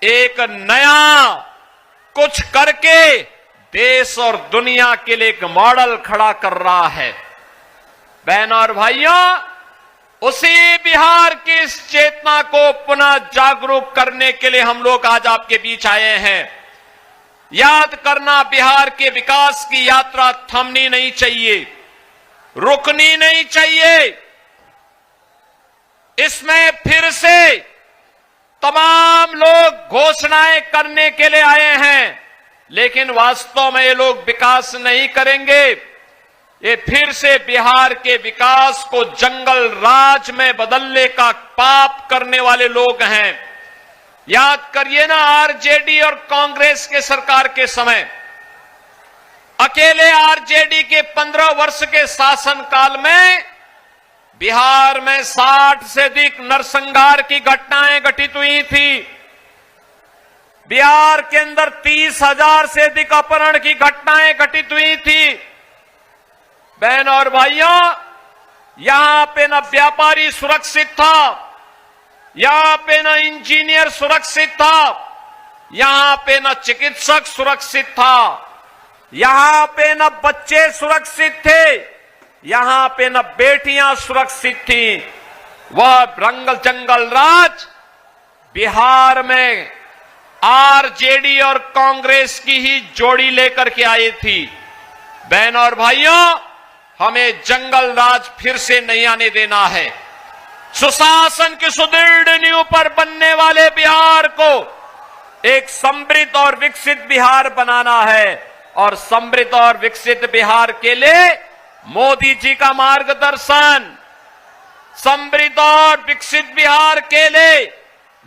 एक नया कुछ करके देश और दुनिया के लिए एक मॉडल खड़ा कर रहा है। बहनों और भाइयों, उसी बिहार की इस चेतना को पुनः जागरूक करने के लिए हम लोग आज आपके बीच आए हैं। याद करना, बिहार के विकास की यात्रा थमनी नहीं चाहिए, रुकनी नहीं चाहिए। इसमें फिर से तमाम लोग घोषणाएं करने के लिए आए हैं, लेकिन वास्तव में ये लोग विकास नहीं करेंगे। ये फिर से बिहार के विकास को जंगल राज में बदलने का पाप करने वाले लोग हैं। याद करिए ना, आरजेडी और कांग्रेस के सरकार के समय अकेले आरजेडी के 15 वर्ष के शासनकाल में बिहार में 60 से अधिक नरसंहार की घटनाएं घटित हुई थी। बिहार के अंदर 30,000 से अधिक अपहरण की घटनाएं घटित हुई थी। बहनों और भाइयों, यहां पे न व्यापारी सुरक्षित था, यहां पे न इंजीनियर सुरक्षित था, यहां पे न चिकित्सक सुरक्षित था, यहां पे न बच्चे सुरक्षित थे, यहां पे न बेटियां सुरक्षित थी। वह रंगल जंगल राज बिहार में आरजेडी और कांग्रेस की ही जोड़ी लेकर के आई थी। बहनों और भाइयों, हमें जंगल राज फिर से नहीं आने देना है। सुशासन की सुदृढ़ नींव पर बनने वाले बिहार को एक समृद्ध और विकसित बिहार बनाना है, और समृद्ध और विकसित बिहार के लिए मोदी जी का मार्गदर्शन, समृद्ध और विकसित बिहार के लिए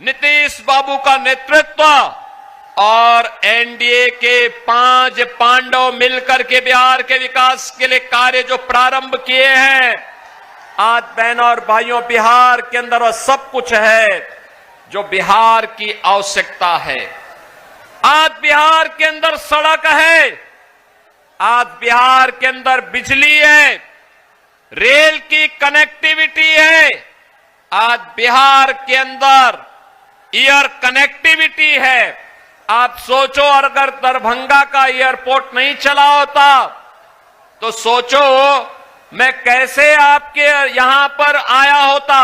नीतीश बाबू का नेतृत्व और एनडीए के 5 पांडव मिलकर के बिहार के विकास के लिए कार्य जो प्रारंभ किए हैं। आज बहनों और भाइयों, बिहार के अंदर वह सब कुछ है जो बिहार की आवश्यकता है। आज बिहार के अंदर सड़क है, आज बिहार के अंदर बिजली है, रेल की कनेक्टिविटी है, आज बिहार के अंदर एयर कनेक्टिविटी है। आप सोचो, अगर दरभंगा का एयरपोर्ट नहीं चला होता तो सोचो मैं कैसे आपके यहां पर आया होता।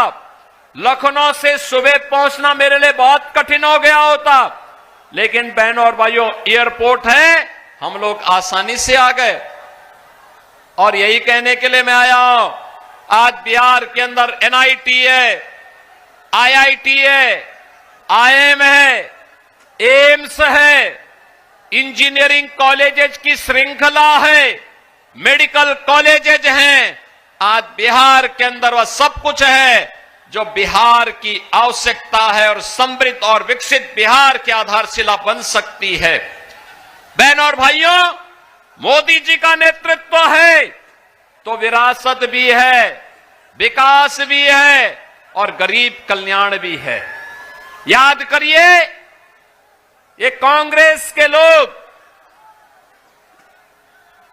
लखनऊ से सुबह पहुंचना मेरे लिए बहुत कठिन हो गया होता, लेकिन बहनों और भाइयों, एयरपोर्ट है, हम लोग आसानी से आ गए। और यही कहने के लिए मैं आया हूं, आज बिहार के अंदर एनआईटी है, आईआईटी है, आईएम है, एम्स है, इंजीनियरिंग कॉलेजेस की श्रृंखला है, मेडिकल कॉलेजेस हैं। आज बिहार के अंदर वह सब कुछ है जो बिहार की आवश्यकता है और समृद्ध और विकसित बिहार की आधारशिला बन सकती है। बहनों और भाइयों, मोदी जी का नेतृत्व है तो विरासत भी है, विकास भी है और गरीब कल्याण भी है। याद करिए, ये कांग्रेस के लोग,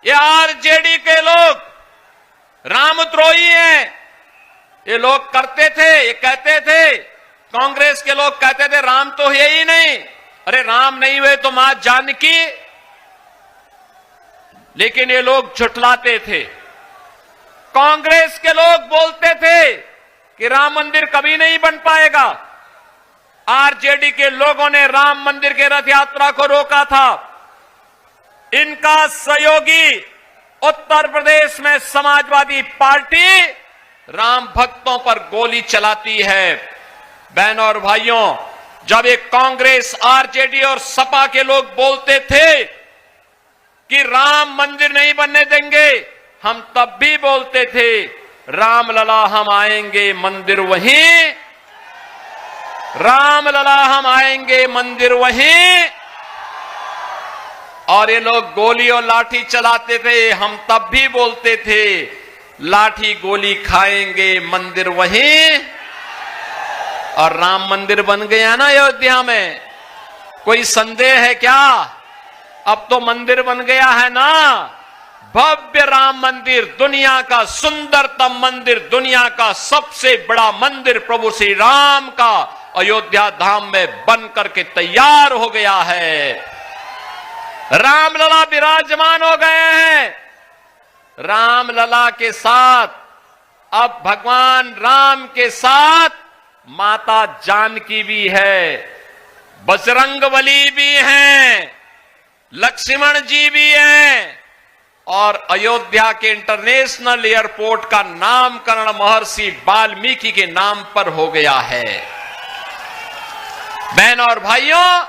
ये आरजेडी के लोग रामद्रोही हैं। ये लोग करते थे, ये कहते थे, कांग्रेस के लोग कहते थे राम तो है ही नहीं, अरे राम नहीं हुए तो मां जानकी। लेकिन ये लोग झुठलाते थे। कांग्रेस के लोग बोलते थे कि राम मंदिर कभी नहीं बन पाएगा। आरजेडी के लोगों ने राम मंदिर के रथ यात्रा को रोका था। इनका सहयोगी उत्तर प्रदेश में समाजवादी पार्टी राम भक्तों पर गोली चलाती है। बहनों और भाइयों, जब एक कांग्रेस, आरजेडी और सपा के लोग बोलते थे कि राम मंदिर नहीं बनने देंगे, हम तब भी बोलते थे राम लला हम आएंगे मंदिर वहीं, राम लला हम आएंगे मंदिर वहीं। और ये लोग गोली और लाठी चलाते थे, हम तब भी बोलते थे लाठी गोली खाएंगे मंदिर वहीं। और राम मंदिर बन गया ना अयोध्या में, कोई संदेह है क्या? अब तो मंदिर बन गया है ना, भव्य राम मंदिर, दुनिया का सुंदरतम मंदिर, दुनिया का सबसे बड़ा मंदिर प्रभु श्री राम का अयोध्या धाम में बन करके तैयार हो गया है। रामलला विराजमान हो गए हैं। रामलला के साथ अब भगवान राम के साथ माता जानकी भी है, बजरंगबली भी हैं, लक्ष्मण जी भी हैं, और अयोध्या के इंटरनेशनल एयरपोर्ट का नामकरण महर्षि वाल्मीकि के नाम पर हो गया है। बहनों और भाइयों,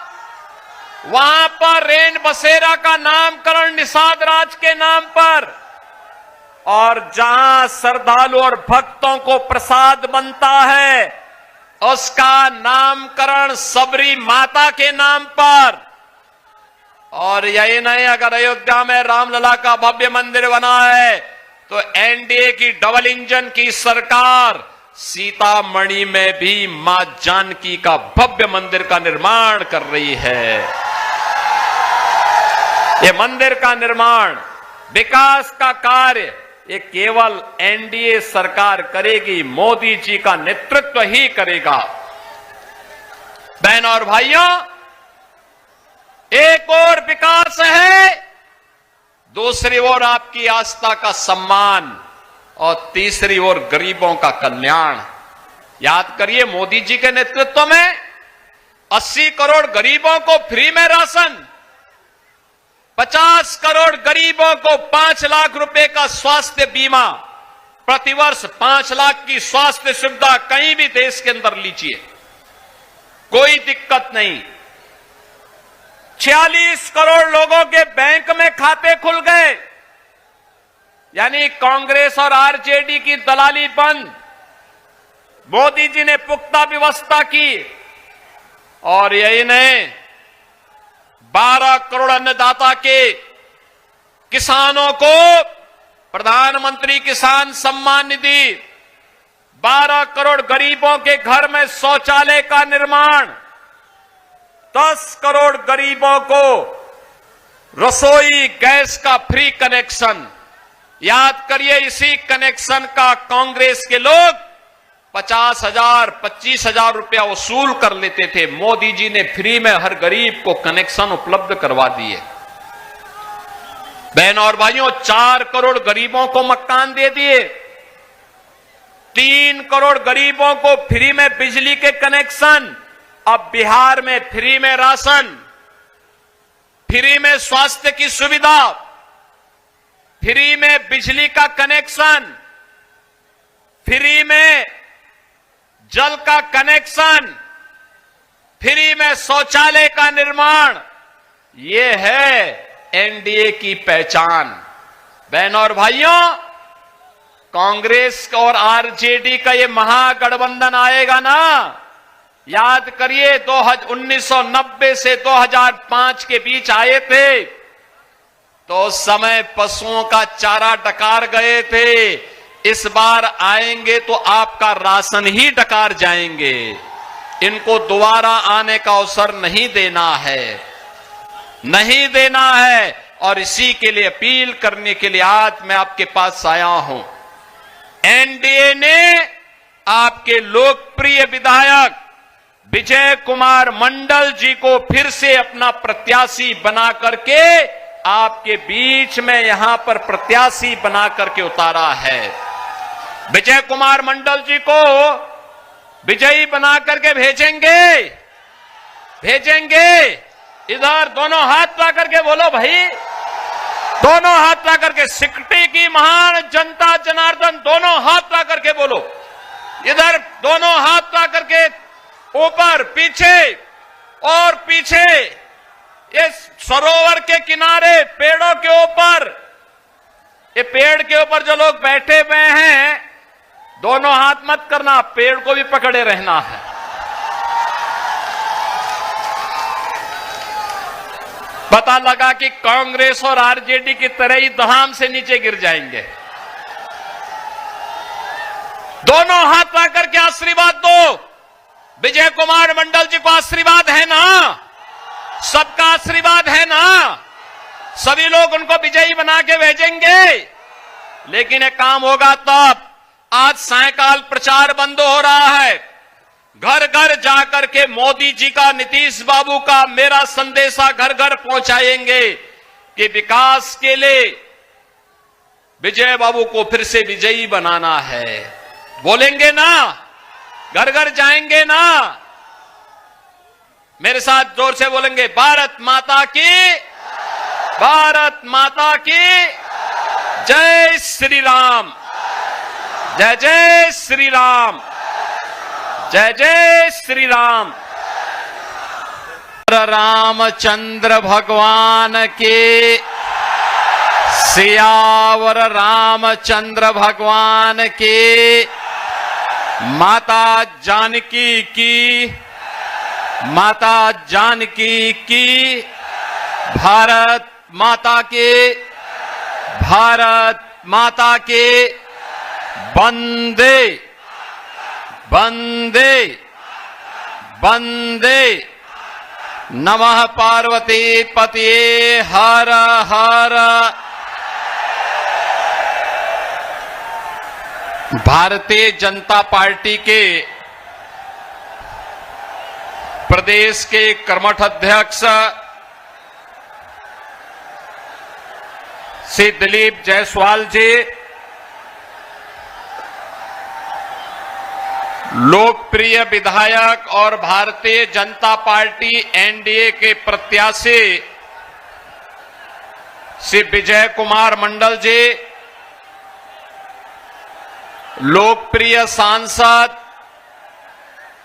वहां पर रेन बसेरा का नामकरण निषाद राज के नाम पर, और जहां श्रद्धालु और भक्तों को प्रसाद बनता है उसका नामकरण सबरी माता के नाम पर। और यही नहीं, अगर अयोध्या में रामलला का भव्य मंदिर बना है तो एनडीए की डबल इंजन की सरकार सीतामढ़ी में भी मां जानकी का भव्य मंदिर का निर्माण कर रही है। ये मंदिर का निर्माण, विकास का कार्य, ये केवल एनडीए सरकार करेगी, मोदी जी का नेतृत्व ही करेगा। बहनों और भाइयों, एक और विकास है, दूसरी ओर आपकी आस्था का सम्मान, और तीसरी ओर गरीबों का कल्याण। याद करिए, मोदी जी के नेतृत्व में 80 करोड़ गरीबों को फ्री में राशन, 50 करोड़ गरीबों को 5 लाख रुपए का स्वास्थ्य बीमा, प्रतिवर्ष 5 लाख की स्वास्थ्य सुविधा कहीं भी देश के अंदर लीजिए, कोई दिक्कत नहीं। 46 करोड़ लोगों के बैंक में खाते खुल गए, यानी कांग्रेस और आरजेडी की दलाली बंद। मोदी जी ने पुख्ता व्यवस्था की। और यही नहीं, 12 करोड़ अन्नदाता के किसानों को प्रधानमंत्री किसान सम्मान निधि, 12 करोड़ गरीबों के घर में शौचालय का निर्माण, 10 करोड़ गरीबों को रसोई गैस का फ्री कनेक्शन। याद करिए, इसी कनेक्शन का कांग्रेस के लोग 50,000, 25,000 रुपया वसूल कर लेते थे। मोदी जी ने फ्री में हर गरीब को कनेक्शन उपलब्ध करवा दिए। बहनों और भाइयों, 4 करोड़ गरीबों को मकान दे दिए, 3 करोड़ गरीबों को फ्री में बिजली के कनेक्शन, अब बिहार में फ्री में राशन, फ्री में स्वास्थ्य की सुविधा, फ्री में बिजली का कनेक्शन, फ्री में जल का कनेक्शन, फ्री में शौचालय का निर्माण। ये है एनडीए की पहचान। बहनों और भाइयों, कांग्रेस और आरजेडी का ये महागठबंधन आएगा ना, याद करिए 1990 से 2005 के बीच आए थे, तो उस समय पशुओं का चारा डकार गए थे। इस बार आएंगे तो आपका राशन ही डकार जाएंगे। इनको दोबारा आने का अवसर नहीं देना है, नहीं देना है। और इसी के लिए अपील करने के लिए आज मैं आपके पास आया हूं। एनडीए ने आपके लोकप्रिय विधायक विजय कुमार मंडल जी को फिर से अपना प्रत्याशी बना करके आपके बीच में यहां पर प्रत्याशी बना करके उतारा है। विजय कुमार मंडल जी को विजयी बना करके भेजेंगे। इधर दोनों हाथ ला करके बोलो भाई, दोनों हाथ ला करके, सिकटी की महान जनता जनार्दन, दोनों हाथ ला करके बोलो। इधर दोनों हाथ ला करके ऊपर, पीछे और पीछे, इस सरोवर के किनारे, पेड़ों के ऊपर, ये पेड़ के ऊपर जो लोग बैठे हुए हैं, दोनों हाथ मत करना, पेड़ को भी पकड़े रहना है। पता लगा कि कांग्रेस और आरजेडी की तरह ही धाम से नीचे गिर जाएंगे। दोनों हाथ ला करके आशीर्वाद दो। विजय कुमार मंडल जी को आशीर्वाद है ना? सबका आशीर्वाद है ना? सभी लोग उनको विजयी बना के भेजेंगे। लेकिन एक काम होगा तब। आज सायकाल प्रचार बंद हो रहा है। घर घर जाकर के मोदी जी का, नीतीश बाबू का मेरा संदेशा घर घर पहुंचाएंगे कि विकास के लिए विजय बाबू को फिर से विजयी बनाना है। बोलेंगे ना? घर घर जाएंगे ना? मेरे साथ जोर से बोलेंगे, भारत माता की, भारत माता की जय श्री राम, जय जय श्री राम, जय जय श्री राम। रामचंद्र भगवान के, सियावर रामचंद्र भगवान के, माता जानकी की, माता जानकी की, भारत माता के, भारत माता के, वंदे वंदे वंदे, नमः पार्वती पतये, हर हर। भारतीय जनता पार्टी के प्रदेश के कर्मठ अध्यक्ष श्री दिलीप जायसवाल जी, लोकप्रिय विधायक और भारतीय जनता पार्टी एनडीए के प्रत्याशी श्री विजय कुमार मंडल जी, लोकप्रिय सांसद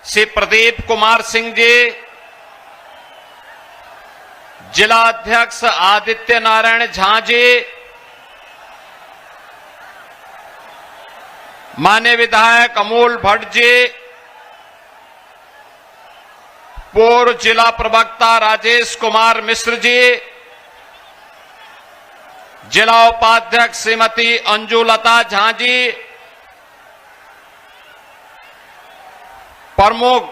श्री प्रदीप कुमार सिंह जी, जिला अध्यक्ष आदित्य नारायण झा जी, माननीय विधायक अमोल भट्ट जी, पूर्व जिला प्रवक्ता राजेश कुमार मिश्र जी, जिला उपाध्यक्ष श्रीमती अंजुलता झा जी, प्रमुख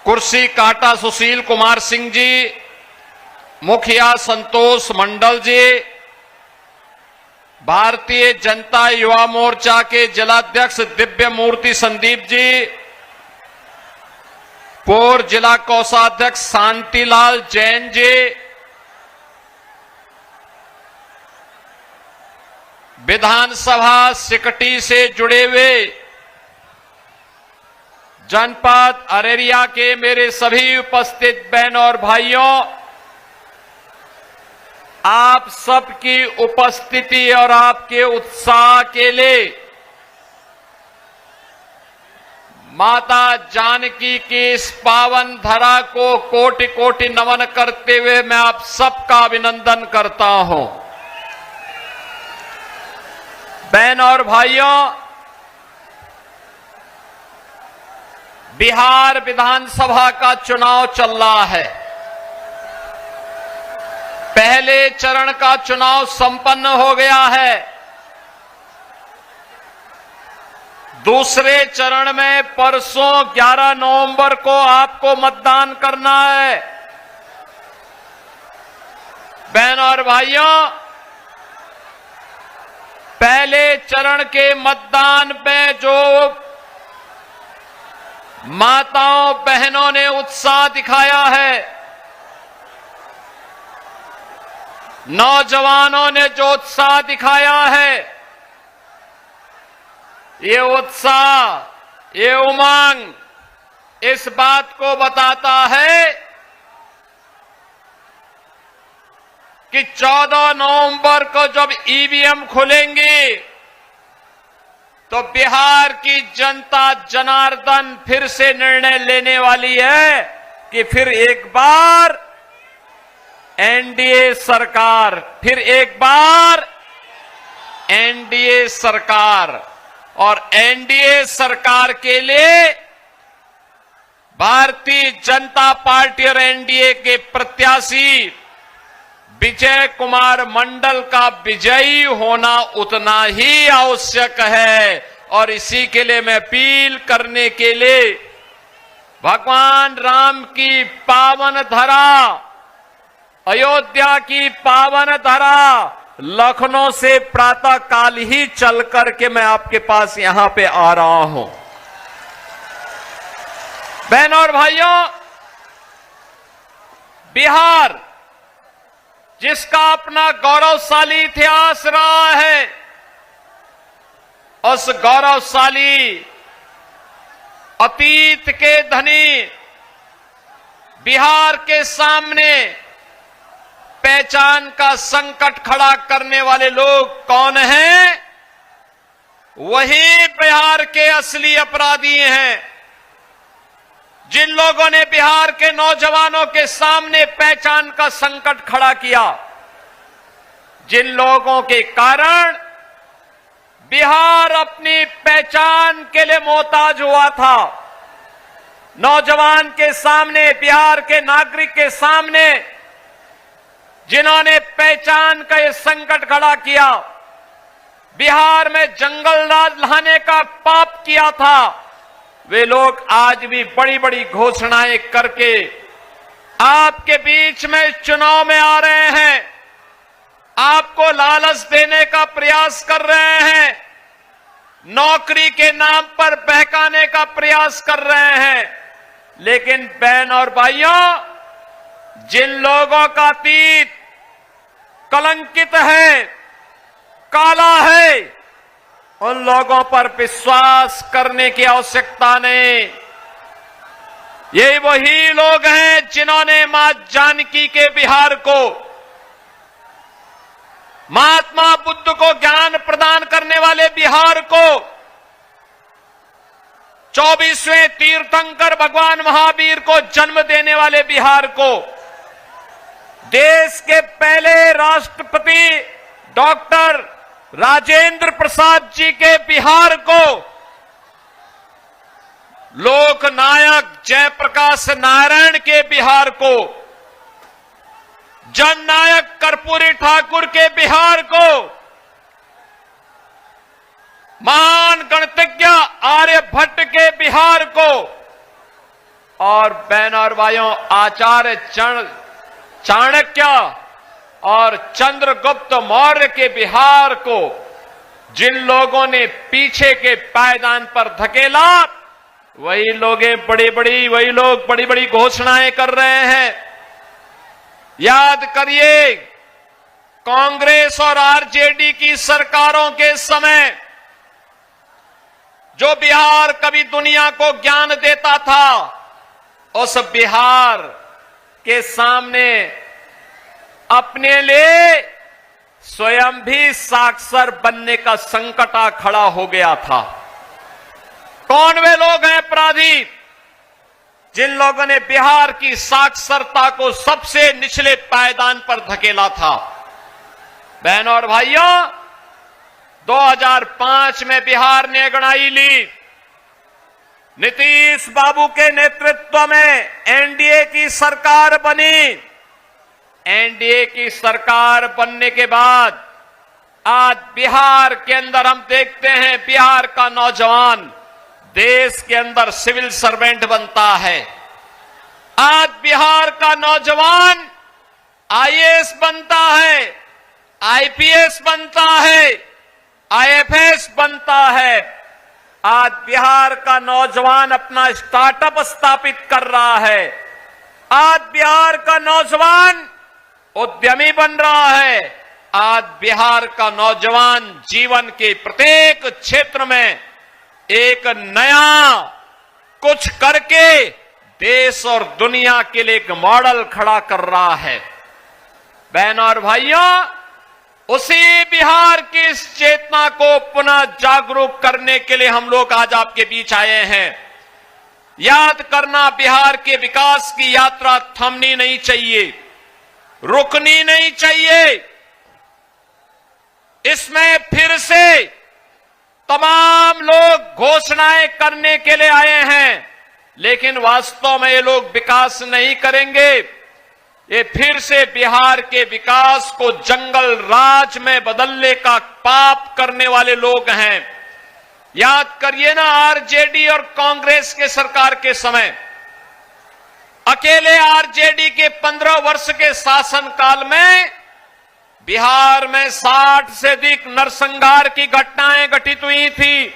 कुर्सी काटा सुशील कुमार सिंह जी, मुखिया संतोष मंडल जी, भारतीय जनता युवा मोर्चा के जिलाध्यक्ष दिव्य मूर्ति संदीप जी, पूर्व जिला कोषाध्यक्ष शांतिलाल जैन जी, विधानसभा सिकटी से जुड़े हुए जनपद अरेरिया के मेरे सभी उपस्थित बहनों और भाइयों, आप सबकी उपस्थिति और आपके उत्साह के लिए माता जानकी की इस पावन धरा को कोटि कोटि नमन करते हुए मैं आप सबका अभिनंदन करता हूं। बहनों और भाइयों, बिहार विधानसभा का चुनाव चल रहा है। पहले चरण का चुनाव संपन्न हो गया है। दूसरे चरण में परसों 11 नवंबर को आपको मतदान करना है। बहनों और भाइयों, पहले चरण के मतदान में जो माताओं बहनों ने उत्साह दिखाया है, नौजवानों ने जो उत्साह दिखाया है, ये उत्साह, ये उमंग इस बात को बताता है कि 14 नवंबर को जब ईवीएम खुलेंगे तो बिहार की जनता जनार्दन फिर से निर्णय लेने वाली है कि फिर एक बार एनडीए सरकार, फिर एक बार एनडीए सरकार। और एनडीए सरकार के लिए भारतीय जनता पार्टी और एनडीए के प्रत्याशी विजय कुमार मंडल का विजयी होना उतना ही आवश्यक है। और इसी के लिए मैं अपील करने के लिए भगवान राम की पावन धरा, अयोध्या की पावन धरा, लखनऊ से प्रातः काल ही चल करके मैं आपके पास यहां पे आ रहा हूं। बहनों और भाइयों, बिहार जिसका अपना गौरवशाली इतिहास रहा है, उस गौरवशाली अतीत के धनी बिहार के सामने पहचान का संकट खड़ा करने वाले लोग कौन हैं? वही बिहार के असली अपराधी हैं, जिन लोगों ने बिहार के नौजवानों के सामने पहचान का संकट खड़ा किया, जिन लोगों के कारण बिहार अपनी पहचान के लिए मोहताज हुआ था। नौजवान के सामने, बिहार के नागरिक के सामने जिन्होंने पहचान का ये संकट खड़ा किया, बिहार में जंगल राज लाने का पाप किया था, वे लोग आज भी बड़ी बड़ी घोषणाएं करके आपके बीच में चुनाव में आ रहे हैं, आपको लालच देने का प्रयास कर रहे हैं, नौकरी के नाम पर बहकाने का प्रयास कर रहे हैं। लेकिन बहन और भाइयों, जिन लोगों का अतीत कलंकित है, काला है, उन लोगों पर विश्वास करने की आवश्यकता नहीं। ये वही लोग हैं जिन्होंने मां जानकी के बिहार को, महात्मा बुद्ध को ज्ञान प्रदान करने वाले बिहार को, 24वें तीर्थंकर भगवान महावीर को जन्म देने वाले बिहार को, देश के पहले राष्ट्रपति डॉक्टर राजेंद्र प्रसाद जी के बिहार को, लोकनायक जयप्रकाश नारायण के बिहार को, जननायक कर्पूरी ठाकुर के बिहार को, महान गणितज्ञ आर्यभट्ट के बिहार को, और बहनों और भाइयों, आचार्य चाणक्य और चंद्रगुप्त मौर्य के बिहार को जिन लोगों ने पीछे के पायदान पर धकेला, वही लोग बड़ी बड़ी घोषणाएं कर रहे हैं। याद करिए, कांग्रेस और आरजेडी की सरकारों के समय जो बिहार कभी दुनिया को ज्ञान देता था, उस बिहार के सामने अपने लिए स्वयं भी साक्षर बनने का संकट आ खड़ा हो गया था। कौन वे लोग हैं अपराधी? जिन लोगों ने बिहार की साक्षरता को सबसे निचले पायदान पर धकेला था। बहनों और भाइयों, 2005 में बिहार ने अंगड़ाई ली। नीतीश बाबू के नेतृत्व में एनडीए की सरकार बनी। एनडीए की सरकार बनने के बाद आज बिहार के अंदर हम देखते हैं, बिहार का नौजवान देश के अंदर सिविल सर्वेंट बनता है। आज बिहार का नौजवान आईएएस बनता है, आईपीएस बनता है, आईएफएस बनता है। आज बिहार का नौजवान अपना स्टार्टअप स्थापित कर रहा है। आज बिहार का नौजवान उद्यमी बन रहा है। आज बिहार का नौजवान जीवन के प्रत्येक क्षेत्र में एक नया कुछ करके देश और दुनिया के लिए एक मॉडल खड़ा कर रहा है। बहनों और भाइयों, उसी बिहार की इस चेतना को पुनः जागरूक करने के लिए हम लोग आज आपके बीच आए हैं। याद करना, बिहार के विकास की यात्रा थमनी नहीं चाहिए, रुकनी नहीं चाहिए। इसमें फिर से तमाम लोग घोषणाएं करने के लिए आए हैं, लेकिन वास्तव में ये लोग विकास नहीं करेंगे। ये फिर से बिहार के विकास को जंगल राज में बदलने का पाप करने वाले लोग हैं। याद करिए ना, आरजेडी और कांग्रेस के सरकार के समय अकेले आरजेडी के 15 वर्ष के शासनकाल में बिहार में 60 से अधिक नरसंहार की घटनाएं घटित हुई थी।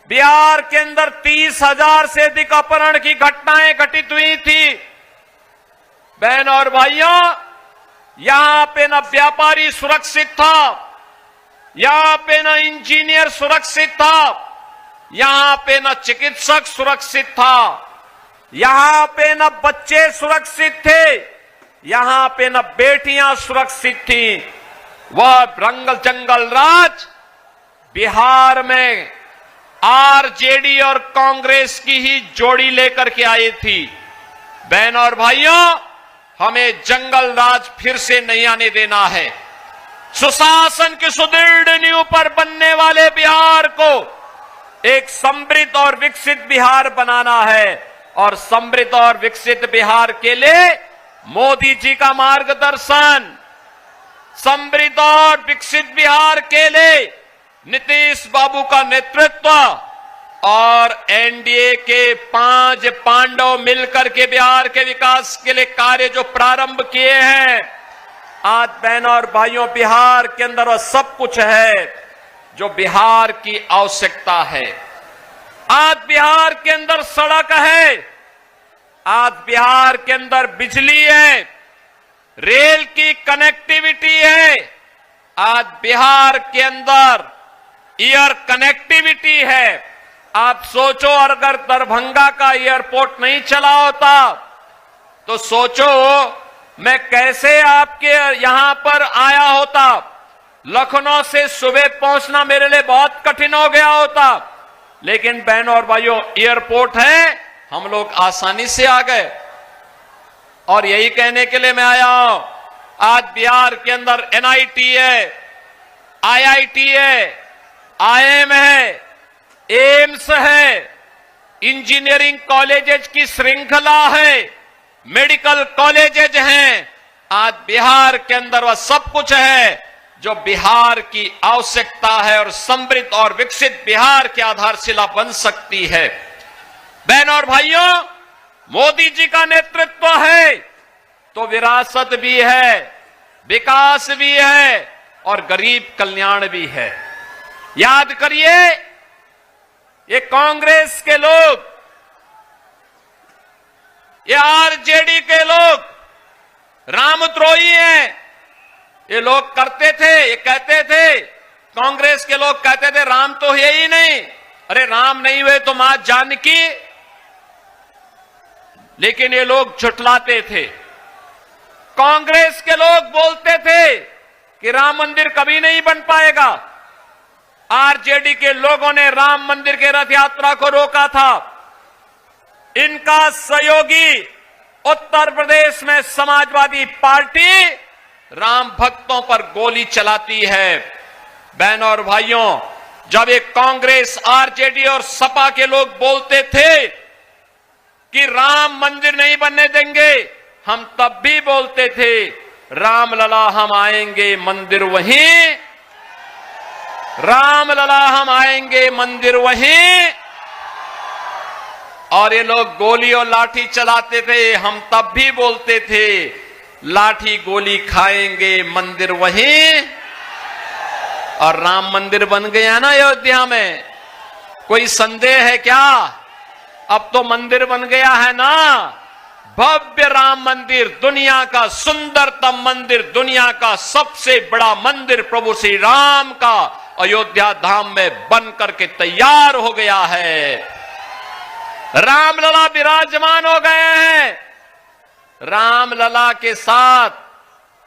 बिहार के अंदर 30,000 से अधिक अपहरण की घटनाएं घटित हुई थी। बहनों और भाइयों, यहां पे न व्यापारी सुरक्षित था, यहां पे न इंजीनियर सुरक्षित था, यहां पे न चिकित्सक सुरक्षित था, यहां पे न बच्चे सुरक्षित थे, यहां पे न बेटियां सुरक्षित थी। वह जंगल राज बिहार में आरजेडी और कांग्रेस की ही जोड़ी लेकर के आई थी। बहनों और भाइयों, हमें जंगल राज फिर से नहीं आने देना है। सुशासन की सुदृढ़ नींव पर बनने वाले बिहार को एक समृद्ध और विकसित बिहार बनाना है, और समृद्ध और विकसित बिहार के लिए मोदी जी का मार्गदर्शन, समृद्ध और विकसित बिहार के लिए नीतीश बाबू का नेतृत्व और एनडीए के 5 पांडव मिलकर के बिहार के विकास के लिए कार्य जो प्रारंभ किए हैं, आज बहनों और भाइयों, बिहार के अंदर वह सब कुछ है जो बिहार की आवश्यकता है। आज बिहार के अंदर सड़क है, आज बिहार के अंदर बिजली है, रेल की कनेक्टिविटी है, आज बिहार के अंदर एयर कनेक्टिविटी है। आप सोचो, अगर दरभंगा का एयरपोर्ट नहीं चला होता तो सोचो मैं कैसे आपके यहां पर आया होता। लखनऊ से सुबह पहुंचना मेरे लिए बहुत कठिन हो गया होता, लेकिन बहनों और भाइयों, एयरपोर्ट है, हम लोग आसानी से आ गए। और यही कहने के लिए मैं आया हूं, आज बिहार के अंदर एनआईटी है, आईआईटी है, आईएम है, एम्स है, इंजीनियरिंग कॉलेजेस की श्रृंखला है, मेडिकल कॉलेजेस हैं। आज बिहार के अंदर वह सब कुछ है जो बिहार की आवश्यकता है और समृद्ध और विकसित बिहार की आधारशिला बन सकती है। बहनों और भाइयों, मोदी जी का नेतृत्व है तो विरासत भी है, विकास भी है और गरीब कल्याण भी है। याद करिए, ये कांग्रेस के लोग, ये आरजेडी के लोग रामद्रोही हैं। ये लोग करते थे, ये कहते थे, कांग्रेस के लोग कहते थे राम तो है ही नहीं, अरे राम नहीं हुए तो मां जानकी। लेकिन ये लोग झुठलाते थे। कांग्रेस के लोग बोलते थे कि राम मंदिर कभी नहीं बन पाएगा। आरजेडी के लोगों ने राम मंदिर के रथ यात्रा को रोका था। इनका सहयोगी उत्तर प्रदेश में समाजवादी पार्टी राम भक्तों पर गोली चलाती है। बहनों और भाइयों, जब एक कांग्रेस, आरजेडी और सपा के लोग बोलते थे कि राम मंदिर नहीं बनने देंगे, हम तब भी बोलते थे राम लला हम आएंगे मंदिर वहीं, राम लला हम आएंगे मंदिर वहीं। और ये लोग गोली और लाठी चलाते थे, हम तब भी बोलते थे लाठी गोली खाएंगे मंदिर वहीं। और राम मंदिर बन गया ना अयोध्या में, कोई संदेह है क्या? अब तो मंदिर बन गया है ना, भव्य राम मंदिर, दुनिया का सुंदरतम मंदिर, दुनिया का सबसे बड़ा मंदिर प्रभु श्री राम का अयोध्या धाम में बन करके तैयार हो गया है। रामलला विराजमान हो गए हैं। रामलला के साथ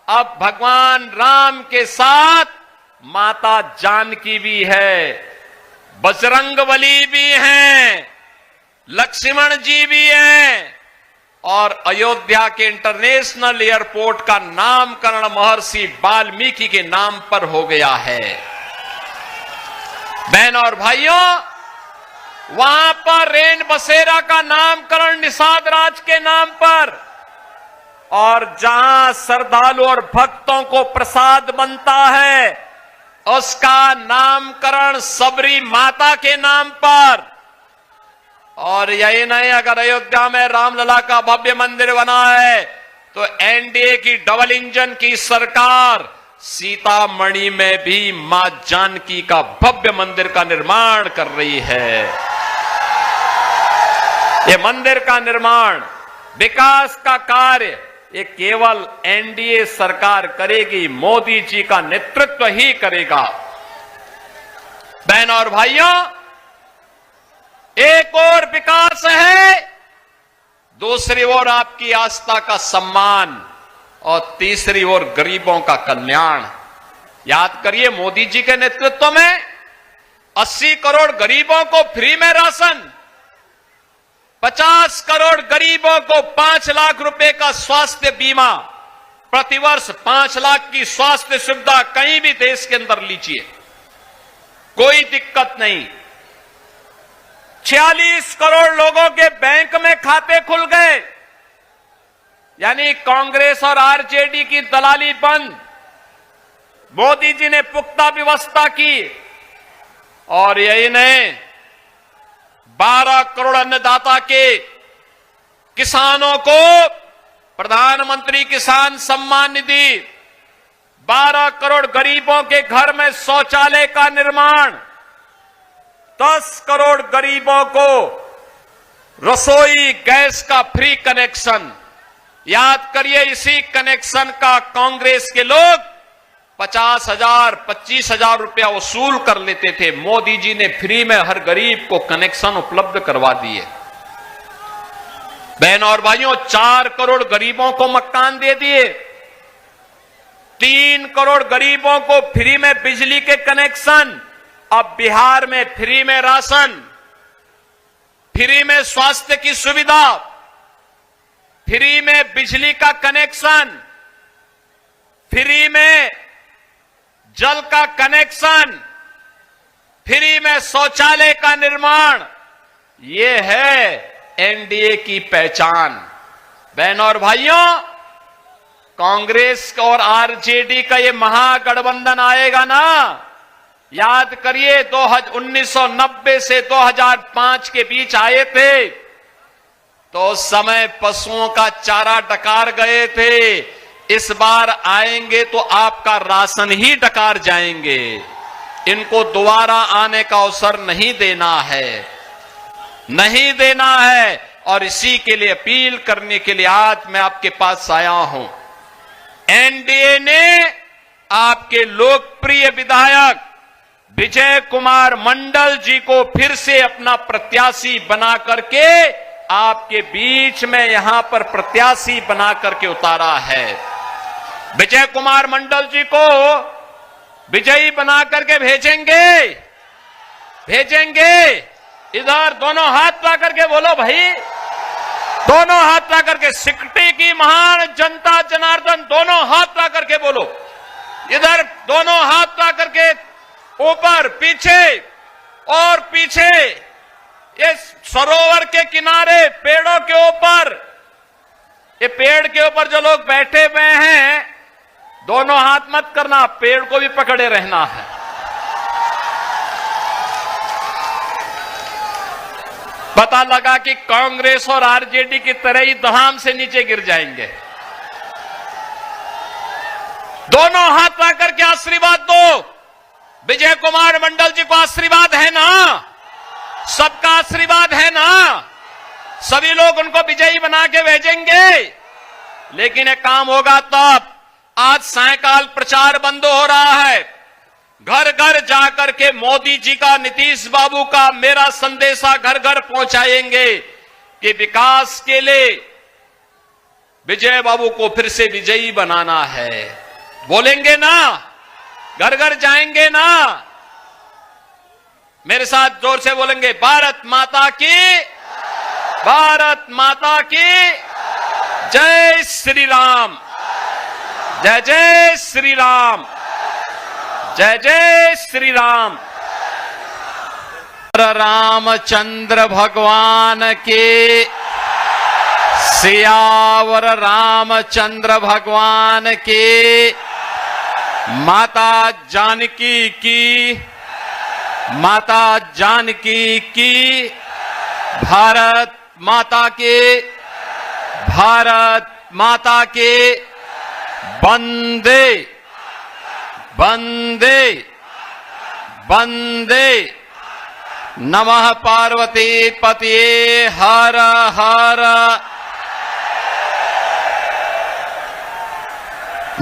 अब भगवान राम के साथ माता जानकी भी है, बजरंगबली भी हैं, लक्ष्मण जी भी हैं और अयोध्या के इंटरनेशनल एयरपोर्ट का नामकरण महर्षि वाल्मीकि के नाम पर हो गया है। बहनों और भाइयों, वहां पर रेन बसेरा का नामकरण निषाद राज के नाम पर, और जहां श्रद्धालु और भक्तों को प्रसाद बनता है उसका नामकरण सबरी माता के नाम पर। और यही नहीं, अगर अयोध्या में रामलला का भव्य मंदिर बना है तो एनडीए की डबल इंजन की सरकार सीतामढ़ी में भी मां जानकी का भव्य मंदिर का निर्माण कर रही है। ये मंदिर का निर्माण, विकास का कार्य ये केवल एनडीए सरकार करेगी, मोदी जी का नेतृत्व ही करेगा। बहनों और भाइयों, एक और विकास है, दूसरी ओर आपकी आस्था का सम्मान और तीसरी ओर गरीबों का कल्याण। याद करिए, मोदी जी के नेतृत्व में 80 करोड़ गरीबों को फ्री में राशन, 50 करोड़ गरीबों को 5 लाख रुपए का स्वास्थ्य बीमा, प्रतिवर्ष 5 लाख की स्वास्थ्य सुविधा कहीं भी देश के अंदर लीजिए, कोई दिक्कत नहीं। 46 करोड़ लोगों के बैंक में खाते खुल गए, यानी कांग्रेस और आरजेडी की दलाली बंद। मोदी जी ने पुख्ता व्यवस्था की और यही नहीं, 12 करोड़ अन्नदाता के किसानों को प्रधानमंत्री किसान सम्मान निधि, 12 करोड़ गरीबों के घर में शौचालय का निर्माण, 10 करोड़ गरीबों को रसोई गैस का फ्री कनेक्शन। याद करिए, इसी कनेक्शन का कांग्रेस के लोग 50,000 25,000 रुपया वसूल कर लेते थे। मोदी जी ने फ्री में हर गरीब को कनेक्शन उपलब्ध करवा दिए। बहनों और भाइयों, 4 करोड़ गरीबों को मकान दे दिए, 3 करोड़ गरीबों को फ्री में बिजली के कनेक्शन, अब बिहार में फ्री में राशन, फ्री में स्वास्थ्य की सुविधा, फ्री में बिजली का कनेक्शन, फ्री में जल का कनेक्शन, फ्री में शौचालय का निर्माण। ये है एनडीए की पहचान। बहनों और भाइयों, कांग्रेस और आरजेडी का ये महागठबंधन आएगा ना, याद करिए 1990 से 2005 के बीच आए थे तो उस समय पशुओं का चारा डकार गए थे। इस बार आएंगे तो आपका राशन ही डकार जाएंगे। इनको दोबारा आने का अवसर नहीं देना है, नहीं देना है। और इसी के लिए अपील करने के लिए आज मैं आपके पास आया हूं। एनडीए ने आपके लोकप्रिय विधायक विजय कुमार मंडल जी को फिर से अपना प्रत्याशी बना करके आपके बीच में यहां पर प्रत्याशी बना करके उतारा है। विजय कुमार मंडल जी को विजयी बना करके भेजेंगे, भेजेंगे। इधर दोनों हाथ ला करके बोलो भाई, दोनों हाथ ला करके। सिकटी की महान जनता जनार्दन, दोनों हाथ ला करके बोलो। इधर दोनों हाथ ला करके, ऊपर पीछे और पीछे, ये सरोवर के किनारे पेड़ों के ऊपर, ये पेड़ के ऊपर जो लोग बैठे हुए हैं, दोनों हाथ मत करना, पेड़ को भी पकड़े रहना है। पता लगा कि कांग्रेस और आरजेडी की तरह ही धाम से नीचे गिर जाएंगे। दोनों हाथ ला करके आशीर्वाद दो। विजय कुमार मंडल जी को आशीर्वाद है ना? सबका आशीर्वाद है ना? सभी लोग उनको विजयी बना के भेजेंगे। लेकिन एक काम होगा तब। आज सायकाल प्रचार बंद हो रहा है, घर घर जाकर के मोदी जी का, नीतीश बाबू का, मेरा संदेशा घर घर पहुंचाएंगे कि विकास के लिए विजय बाबू को फिर से विजयी बनाना है। बोलेंगे ना? घर घर जाएंगे ना? मेरे साथ जोर से बोलेंगे, भारत माता की, भारत माता की जय श्री राम, जय जय श्री राम, जय जय श्री राम। रामचंद्र भगवान के, सियावर रामचंद्र भगवान के, माता जानकी की, माता जानकी की, भारत माता के, भारत माता के, वंदे वंदे वंदे, नमः पार्वती पतये, हर हर।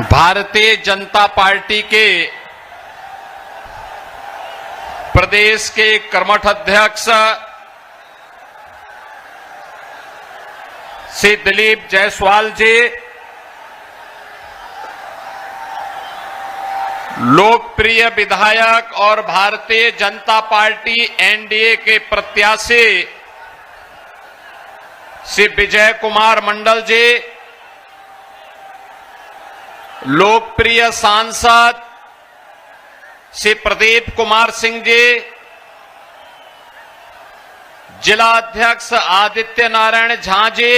भारतीय जनता पार्टी के प्रदेश के कर्मठ अध्यक्ष श्री दिलीप जायसवाल जी, लोकप्रिय विधायक और भारतीय जनता पार्टी एनडीए के प्रत्याशी श्री विजय कुमार मंडल जी, लोकप्रिय सांसद श्री प्रदीप कुमार सिंह जी, जिला अध्यक्ष आदित्य नारायण झा जी,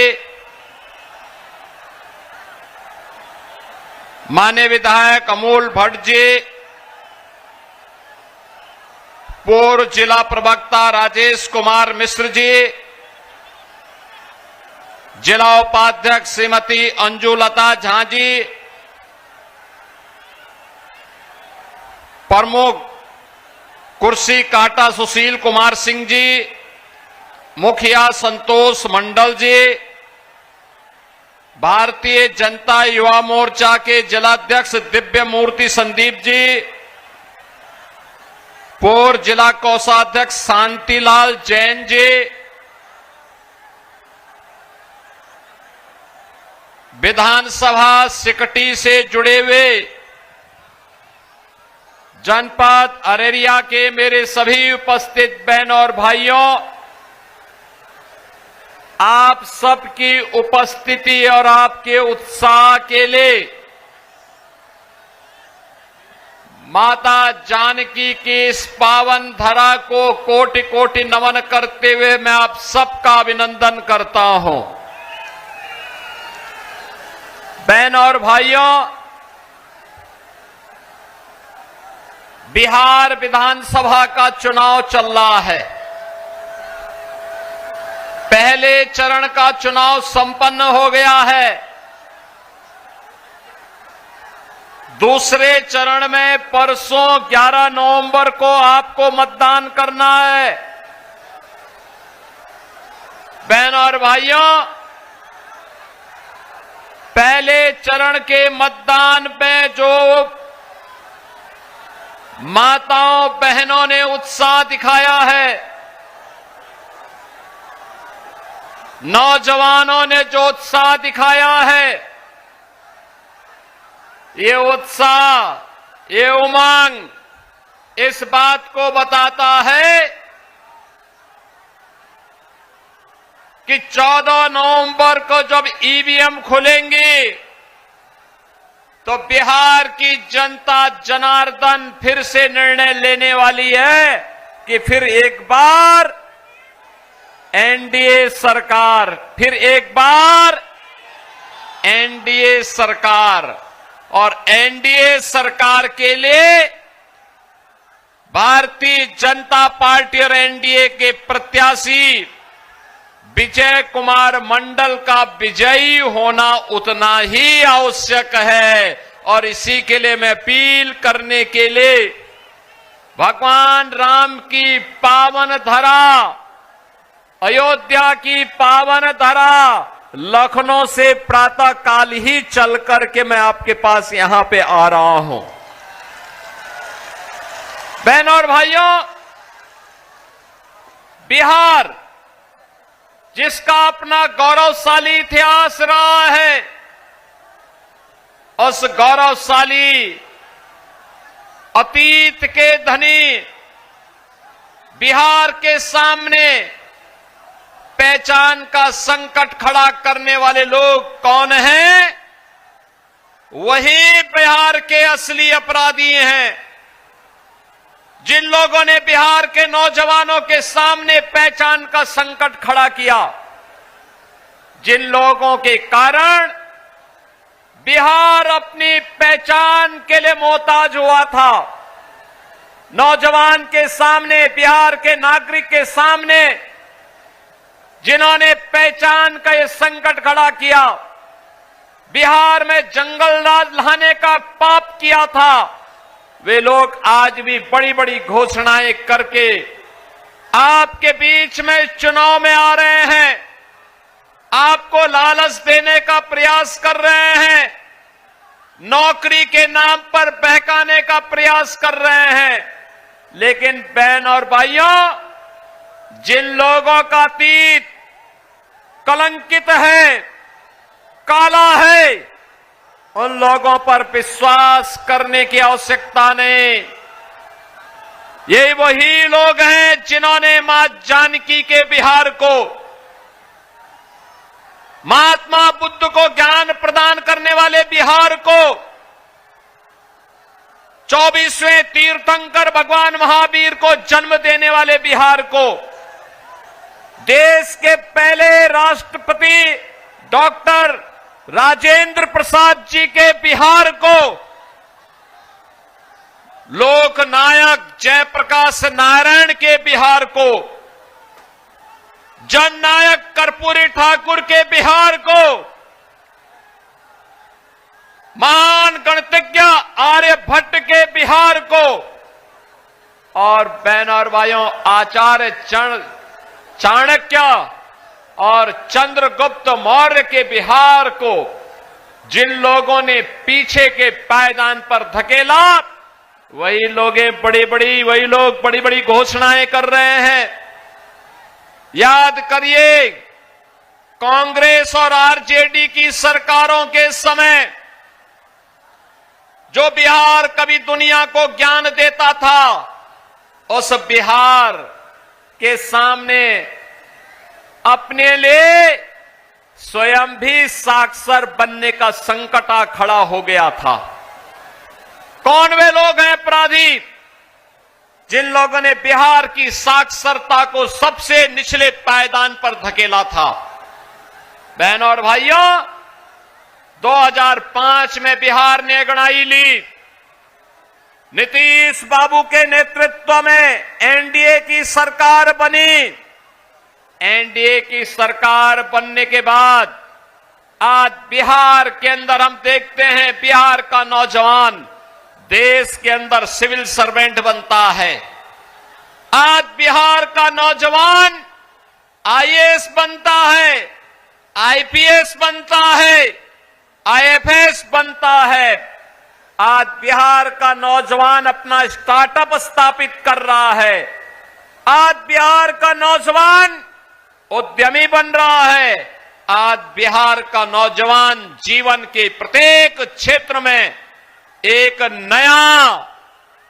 माननीय विधायक अमोल भट्ट जी, पूर्व जिला प्रवक्ता राजेश कुमार मिश्र जी, जिला उपाध्यक्ष श्रीमती अंजुलता झा जी, प्रमुख कुर्सी काटा सुशील कुमार सिंह जी, मुखिया संतोष मंडल जी, भारतीय जनता युवा मोर्चा के जिलाध्यक्ष दिव्य मूर्ति संदीप जी, पूर्व जिला कोषाध्यक्ष शांतिलाल जैन जी, विधानसभा सिकटी से जुड़े हुए जनपद अररिया के मेरे सभी उपस्थित बहन और भाइयों, आप सबकी उपस्थिति और आपके उत्साह के लिए माता जानकी की इस पावन धरा को कोटि कोटि नमन करते हुए मैं आप सबका अभिनंदन करता हूं। बहन और भाइयों, बिहार विधानसभा का चुनाव चल रहा है। पहले चरण का चुनाव संपन्न हो गया है। दूसरे चरण में परसों 11 नवंबर को आपको मतदान करना है। बहन और भाइयों, पहले चरण के मतदान में जो माताओं बहनों ने उत्साह दिखाया है, नौजवानों ने जो उत्साह दिखाया है, ये उत्साह, ये उमंग इस बात को बताता है कि 14 नवंबर को जब ईवीएम खुलेंगे तो बिहार की जनता जनार्दन फिर से निर्णय लेने वाली है कि फिर एक बार एनडीए सरकार, फिर एक बार एनडीए सरकार। और एनडीए सरकार के लिए भारतीय जनता पार्टी और एनडीए के प्रत्याशी विजय कुमार मंडल का विजयी होना उतना ही आवश्यक है। और इसी के लिए मैं अपील करने के लिए भगवान राम की पावन धरा, अयोध्या की पावन धरा, लखनऊ से प्रातः काल ही चल करके मैं आपके पास यहां पे आ रहा हूं। बहनों और भाइयों, बिहार जिसका अपना गौरवशाली इतिहास रहा है, उस गौरवशाली अतीत के धनी बिहार के सामने पहचान का संकट खड़ा करने वाले लोग कौन हैं? वही बिहार के असली अपराधी हैं। जिन लोगों ने बिहार के नौजवानों के सामने पहचान का संकट खड़ा किया, जिन लोगों के कारण बिहार अपनी पहचान के लिए मोहताज हुआ था, नौजवान के सामने, बिहार के नागरिक के सामने जिन्होंने पहचान का यह संकट खड़ा किया, बिहार में जंगल राज लाने का पाप किया था, वे लोग आज भी बड़ी बड़ी घोषणाएं करके आपके बीच में चुनाव में आ रहे हैं, आपको लालच देने का प्रयास कर रहे हैं, नौकरी के नाम पर बहकाने का प्रयास कर रहे हैं। लेकिन बहन और भाइयों, जिन लोगों का अतीत कलंकित है, काला है, उन लोगों पर विश्वास करने की आवश्यकता नहीं। ये वही लोग हैं जिन्होंने मां जानकी के बिहार को, महात्मा बुद्ध को ज्ञान प्रदान करने वाले बिहार को, 24वें तीर्थंकर भगवान महावीर को जन्म देने वाले बिहार को, देश के पहले राष्ट्रपति डॉक्टर राजेंद्र प्रसाद जी के बिहार को, लोकनायक जयप्रकाश नारायण के बिहार को, जननायक कर्पूरी ठाकुर के बिहार को, महान गणितज्ञ आर्यभट्ट के बिहार को, और बहनों और भाइयों, आचार्य चाणक्य और चंद्रगुप्त मौर्य के बिहार को जिन लोगों ने पीछे के पायदान पर धकेला, वही लोग बड़ी बड़ी घोषणाएं कर रहे हैं। याद करिए, कांग्रेस और आरजेडी की सरकारों के समय जो बिहार कभी दुनिया को ज्ञान देता था, उस बिहार के सामने अपने लिए स्वयं भी साक्षर बनने का संकट आ खड़ा हो गया था। कौन वे लोग हैं अपराधी? जिन लोगों ने बिहार की साक्षरता को सबसे निचले पायदान पर धकेला था। बहनों और भाइयों, 2005 में बिहार ने अंगड़ाई ली। नीतीश बाबू के नेतृत्व में एनडीए की सरकार बनी। एनडीए की सरकार बनने के बाद आज बिहार के अंदर हम देखते हैं, बिहार का नौजवान देश के अंदर सिविल सर्वेंट बनता है। आज बिहार का नौजवान आईएएस बनता है, आईपीएस बनता है, आईएफएस बनता है। आज बिहार का नौजवान अपना स्टार्टअप स्थापित कर रहा है। आज बिहार का नौजवान उद्यमी बन रहा है। आज बिहार का नौजवान जीवन के प्रत्येक क्षेत्र में एक नया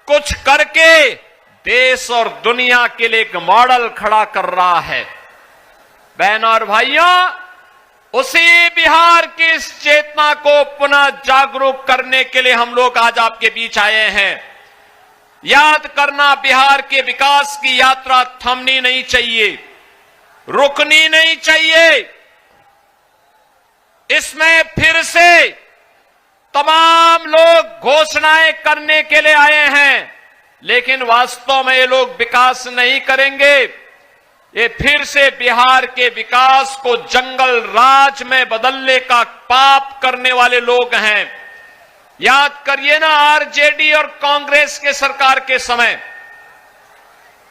कुछ करके देश और दुनिया के लिए एक मॉडल खड़ा कर रहा है। बहनों और भाइयों, उसी बिहार की इस चेतना को पुनः जागरूक करने के लिए हम लोग आज आपके बीच आए हैं। याद करना, बिहार के विकास की यात्रा थमनी नहीं चाहिए, रुकनी नहीं चाहिए। इसमें फिर से तमाम लोग घोषणाएं करने के लिए आए हैं, लेकिन वास्तव में ये लोग विकास नहीं करेंगे। ये फिर से बिहार के विकास को जंगल राज में बदलने का पाप करने वाले लोग हैं। याद करिए ना, आरजेडी और कांग्रेस के सरकार के समय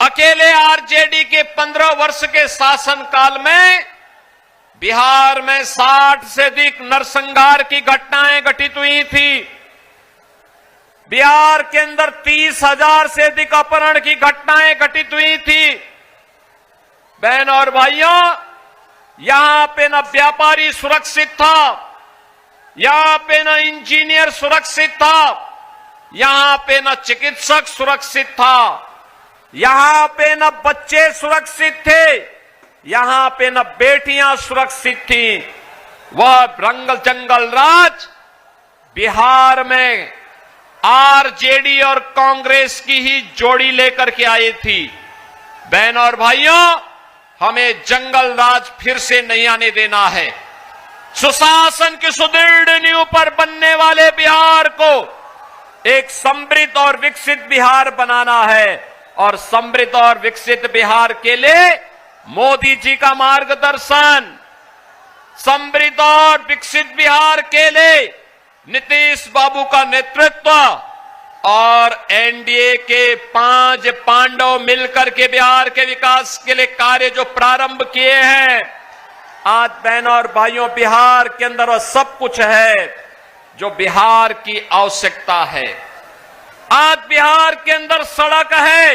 अकेले आरजेडी के 15 वर्ष के शासनकाल में बिहार में 60 से अधिक नरसंहार की घटनाएं घटित हुई थी। बिहार के अंदर 30,000 से अधिक अपहरण की घटनाएं घटित हुई थी। बहन और भाइयों, यहां पे न व्यापारी सुरक्षित था, यहां पे न इंजीनियर सुरक्षित था, यहां पे न चिकित्सक सुरक्षित था, यहां पे न बच्चे सुरक्षित थे, यहां पे न बेटियां सुरक्षित थी। वह रंगल जंगल राज बिहार में आरजेडी और कांग्रेस की ही जोड़ी लेकर के आई थी। बहन और भाइयों, हमें जंगल राज फिर से नहीं आने देना है। सुशासन की सुदृढ़ नींव पर बनने वाले बिहार को एक समृद्ध और विकसित बिहार बनाना है, और समृद्ध और विकसित बिहार के लिए मोदी जी का मार्गदर्शन, समृद्ध और विकसित बिहार के लिए नीतीश बाबू का नेतृत्व और एनडीए के 5 पांडव मिलकर के बिहार के विकास के लिए कार्य जो प्रारंभ किए हैं, आज बहनों और भाइयों, बिहार के अंदर वह सब कुछ है जो बिहार की आवश्यकता है। आज बिहार के अंदर सड़क है,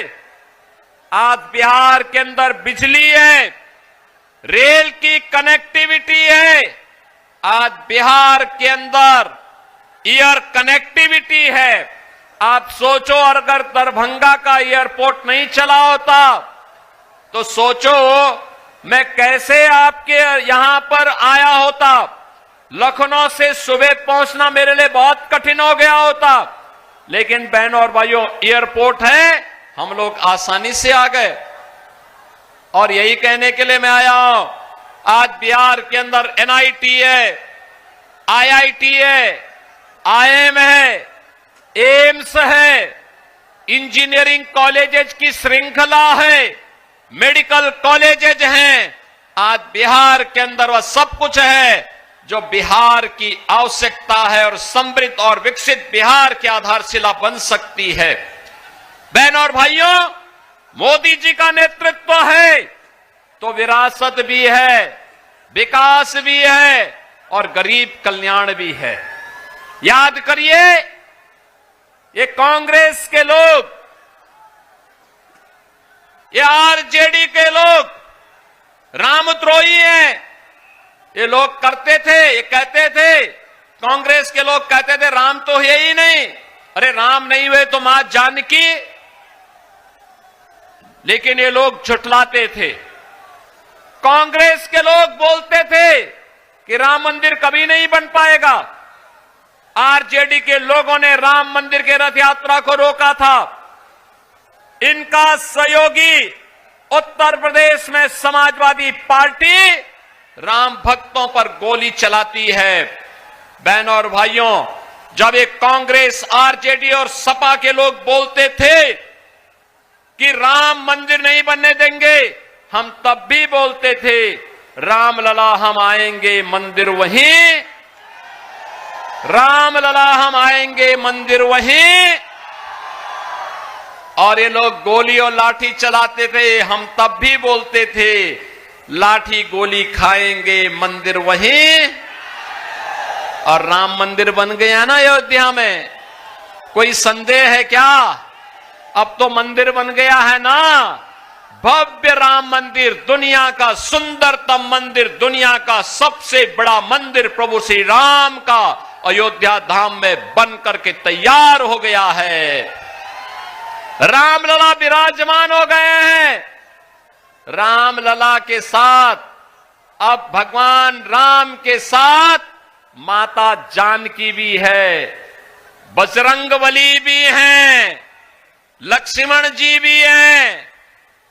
आज बिहार के अंदर बिजली है, रेल की कनेक्टिविटी है, आज बिहार के अंदर एयर कनेक्टिविटी है। आप सोचो, अगर दरभंगा का एयरपोर्ट नहीं चला होता तो सोचो मैं कैसे आपके यहां पर आया होता। लखनऊ से सुबह पहुंचना मेरे लिए बहुत कठिन हो गया होता, लेकिन बहनों और भाइयों, एयरपोर्ट है, हम लोग आसानी से आ गए। और यही कहने के लिए मैं आया हूं, आज बिहार के अंदर एनआईटी है, आईआईटी है, आईएम है, एम्स है, इंजीनियरिंग कॉलेजेस की श्रृंखला है, मेडिकल कॉलेजेस हैं। आज बिहार के अंदर वह सब कुछ है जो बिहार की आवश्यकता है और समृद्ध और विकसित बिहार की आधारशिला बन सकती है। बहनों और भाइयों, मोदी जी का नेतृत्व है तो विरासत भी है, विकास भी है और गरीब कल्याण भी है। याद करिए, ये कांग्रेस के लोग, ये आरजेडी के लोग रामद्रोही हैं। ये लोग करते थे, ये कहते थे, कांग्रेस के लोग कहते थे राम तो है ही नहीं, अरे राम नहीं हुए तो मां जानकी। लेकिन ये लोग झुठलाते थे। कांग्रेस के लोग बोलते थे कि राम मंदिर कभी नहीं बन पाएगा। आरजेडी के लोगों ने राम मंदिर के रथ यात्रा को रोका था। इनका सहयोगी उत्तर प्रदेश में समाजवादी पार्टी राम भक्तों पर गोली चलाती है। बहनों और भाइयों, जब एक कांग्रेस, आरजेडी और सपा के लोग बोलते थे कि राम मंदिर नहीं बनने देंगे, हम तब भी बोलते थे राम लला हम आएंगे मंदिर वहीं, राम लला हम आएंगे मंदिर वहीं। और ये लोग गोली और लाठी चलाते थे, हम तब भी बोलते थे लाठी गोली खाएंगे मंदिर वहीं। और राम मंदिर बन गया ना अयोध्या में, कोई संदेह है क्या? अब तो मंदिर बन गया है ना, भव्य राम मंदिर, दुनिया का सुंदरतम मंदिर, दुनिया का सबसे बड़ा मंदिर प्रभु श्री राम का अयोध्या धाम में बन करके तैयार हो गया है। रामलला विराजमान हो गए हैं। रामलला के साथ अब भगवान राम के साथ माता जानकी भी है, बजरंगबली भी हैं, लक्ष्मण जी भी हैं,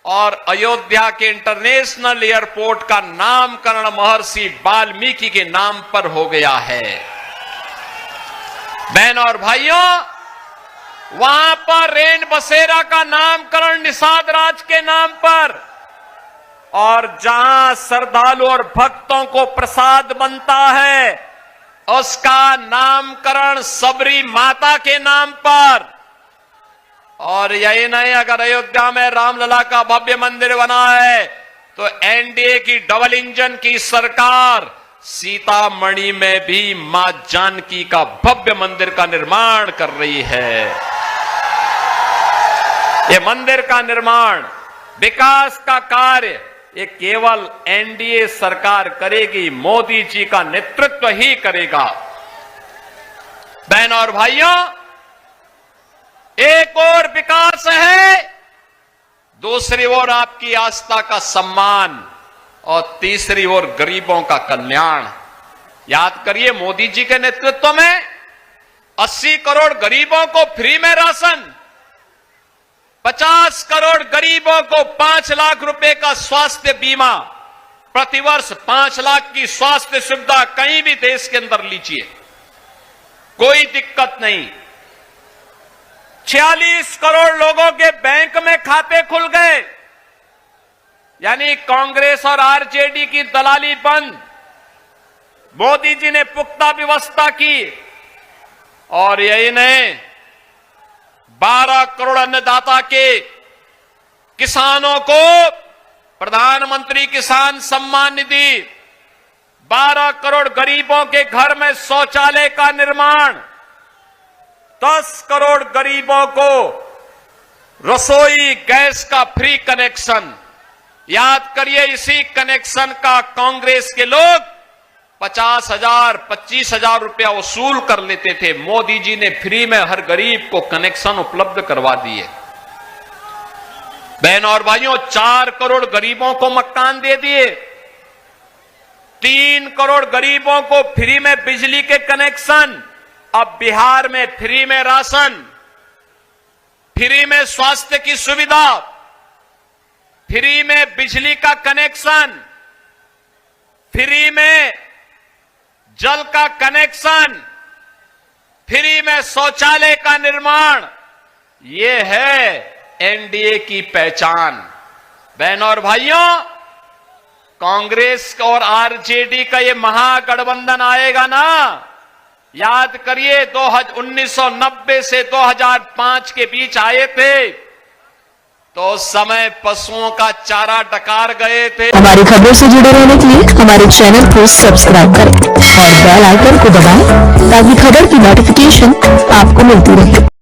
और अयोध्या के इंटरनेशनल एयरपोर्ट का नामकरण महर्षि वाल्मीकि के नाम पर हो गया है। बहनों और भाइयों, वहां पर रेन बसेरा का नामकरण निषाद राज के नाम पर, और जहां श्रद्धालु और भक्तों को प्रसाद बनता है उसका नामकरण सबरी माता के नाम पर। और यही नहीं, अगर अयोध्या में रामलला का भव्य मंदिर बना है तो एनडीए की डबल इंजन की सरकार सीतामढ़ी में भी मां जानकी का भव्य मंदिर का निर्माण कर रही है। ये मंदिर का निर्माण, विकास का कार्य ये केवल एनडीए सरकार करेगी, मोदी जी का नेतृत्व ही करेगा। बहनों और भाइयों, एक और विकास है, दूसरी ओर आपकी आस्था का सम्मान और तीसरी ओर गरीबों का कल्याण। याद करिए, मोदी जी के नेतृत्व में 80 करोड़ गरीबों को फ्री में राशन, 50 करोड़ गरीबों को 5 लाख रुपए का स्वास्थ्य बीमा, प्रतिवर्ष 5 लाख की स्वास्थ्य सुविधा कहीं भी देश के अंदर लीजिए, कोई दिक्कत नहीं। 46 करोड़ लोगों के बैंक में खाते खुल गए, यानी कांग्रेस और आरजेडी की दलाली बंद। मोदी जी ने पुख्ता व्यवस्था की और यही नहीं, 12 करोड़ अन्नदाता के किसानों को प्रधानमंत्री किसान सम्मान निधि, 12 करोड़ गरीबों के घर में शौचालय का निर्माण, 10 करोड़ गरीबों को रसोई गैस का फ्री कनेक्शन। याद करिए, इसी कनेक्शन का कांग्रेस के लोग 50,000 25,000 रुपया वसूल कर लेते थे। मोदी जी ने फ्री में हर गरीब को कनेक्शन उपलब्ध करवा दिए। बहनों और भाइयों, 4 करोड़ गरीबों को मकान दे दिए, 3 करोड़ गरीबों को फ्री में बिजली के कनेक्शन, अब बिहार में फ्री में राशन, फ्री में स्वास्थ्य की सुविधा, फ्री में बिजली का कनेक्शन, फ्री में जल का कनेक्शन, फ्री में शौचालय का निर्माण। ये है एनडीए की पहचान। बहनों और भाइयों, कांग्रेस और आरजेडी का ये महागठबंधन आएगा ना, याद करिए 1990 से 2005 के बीच आए थे, तो उस समय पशुओं का चारा डकार गए थे। हमारी खबरों से जुड़े रहने के लिए हमारे चैनल को सब्सक्राइब करें और बेल आइकन को दबाएं ताकि खबर की नोटिफिकेशन आपको मिलती रहे।